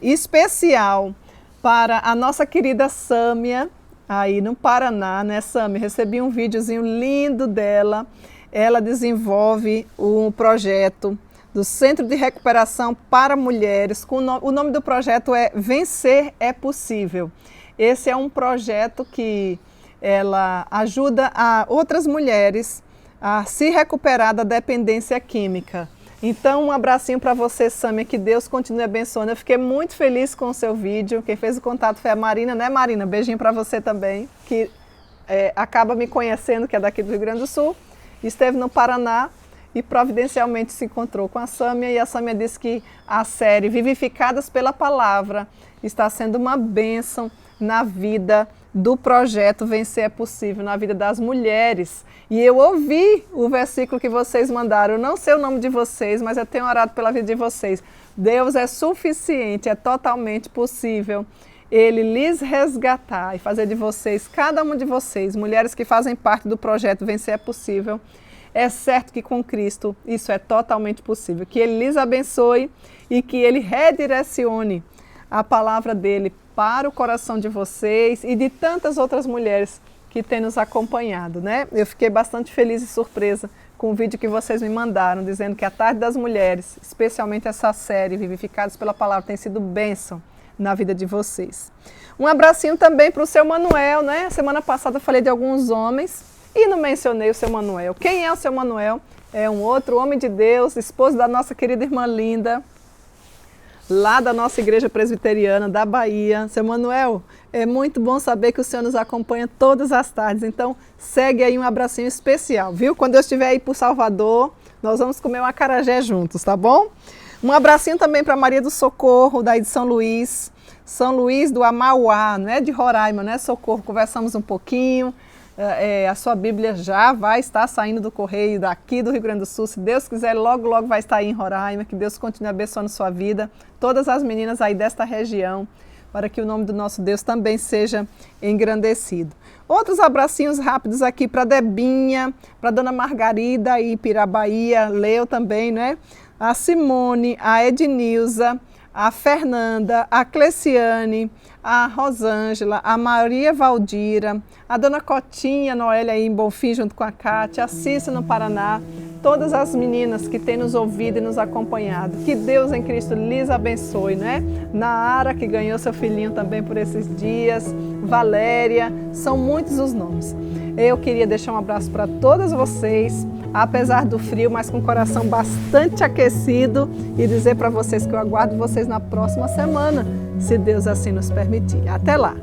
especial para a nossa querida Sâmia, aí no Paraná, né, Sâmia? Recebi um videozinho lindo dela. Ela desenvolve um projeto do Centro de Recuperação para Mulheres. O nome do projeto é Vencer é Possível. Esse é um projeto que ela ajuda a outras mulheres a se recuperar da dependência química. Então, um abracinho para você, Sâmia, que Deus continue abençoando. Eu fiquei muito feliz com o seu vídeo. Quem fez o contato foi a Marina, né, Marina? Beijinho para você também, que acaba me conhecendo, que é daqui do Rio Grande do Sul. Esteve no Paraná e providencialmente se encontrou com a Sâmia, e a Sâmia disse que a série Vivificadas pela Palavra está sendo uma bênção na vida do projeto Vencer é Possível, na vida das mulheres. E eu ouvi o versículo que vocês mandaram. Eu não sei o nome de vocês, mas eu tenho orado pela vida de vocês. Deus é suficiente, é totalmente possível Ele lhes resgatar e fazer de vocês, cada uma de vocês, mulheres que fazem parte do projeto Vencer é Possível. É certo que com Cristo isso é totalmente possível. Que Ele lhes abençoe e que Ele redirecione a palavra dEle para o coração de vocês e de tantas outras mulheres que têm nos acompanhado, né? Eu fiquei bastante feliz e surpresa com o vídeo que vocês me mandaram, dizendo que a Tarde das Mulheres, especialmente essa série Vivificados pela Palavra, tem sido bênção na vida de vocês. Um abracinho também para o seu Manuel, né? Semana passada eu falei de alguns homens e não mencionei o seu Manuel. Quem é o seu Manuel? É um outro homem de Deus, esposo da nossa querida irmã Linda, lá da nossa igreja presbiteriana da Bahia. Seu Manuel, é muito bom saber que o Senhor nos acompanha todas as tardes, então segue aí um abracinho especial, viu? Quando eu estiver aí por Salvador, nós vamos comer um acarajé juntos, tá bom? Um abracinho também para Maria do Socorro, daí de São Luís do Amauá, não é de Roraima, né, Socorro? Conversamos um pouquinho, a sua Bíblia já vai estar saindo do correio daqui do Rio Grande do Sul, se Deus quiser, logo, logo vai estar aí em Roraima, que Deus continue abençoando sua vida, todas as meninas aí desta região, para que o nome do nosso Deus também seja engrandecido. Outros abracinhos rápidos aqui para Debinha, para Dona Margarida aí, Bahia, Leo também, né? A Simone, a Ednilza, a Fernanda, a Cleciane, a Rosângela, a Maria Valdira, a Dona Cotinha, Noélia aí em Bonfim junto com a Cátia, a Cissa no Paraná, todas as meninas que têm nos ouvido e nos acompanhado. Que Deus em Cristo lhes abençoe, né? Naara, que ganhou seu filhinho também por esses dias, Valéria, são muitos os nomes. Eu queria deixar um abraço para todas vocês, apesar do frio, mas com o coração bastante aquecido, e dizer para vocês que eu aguardo vocês na próxima semana, se Deus assim nos permitir. Até lá!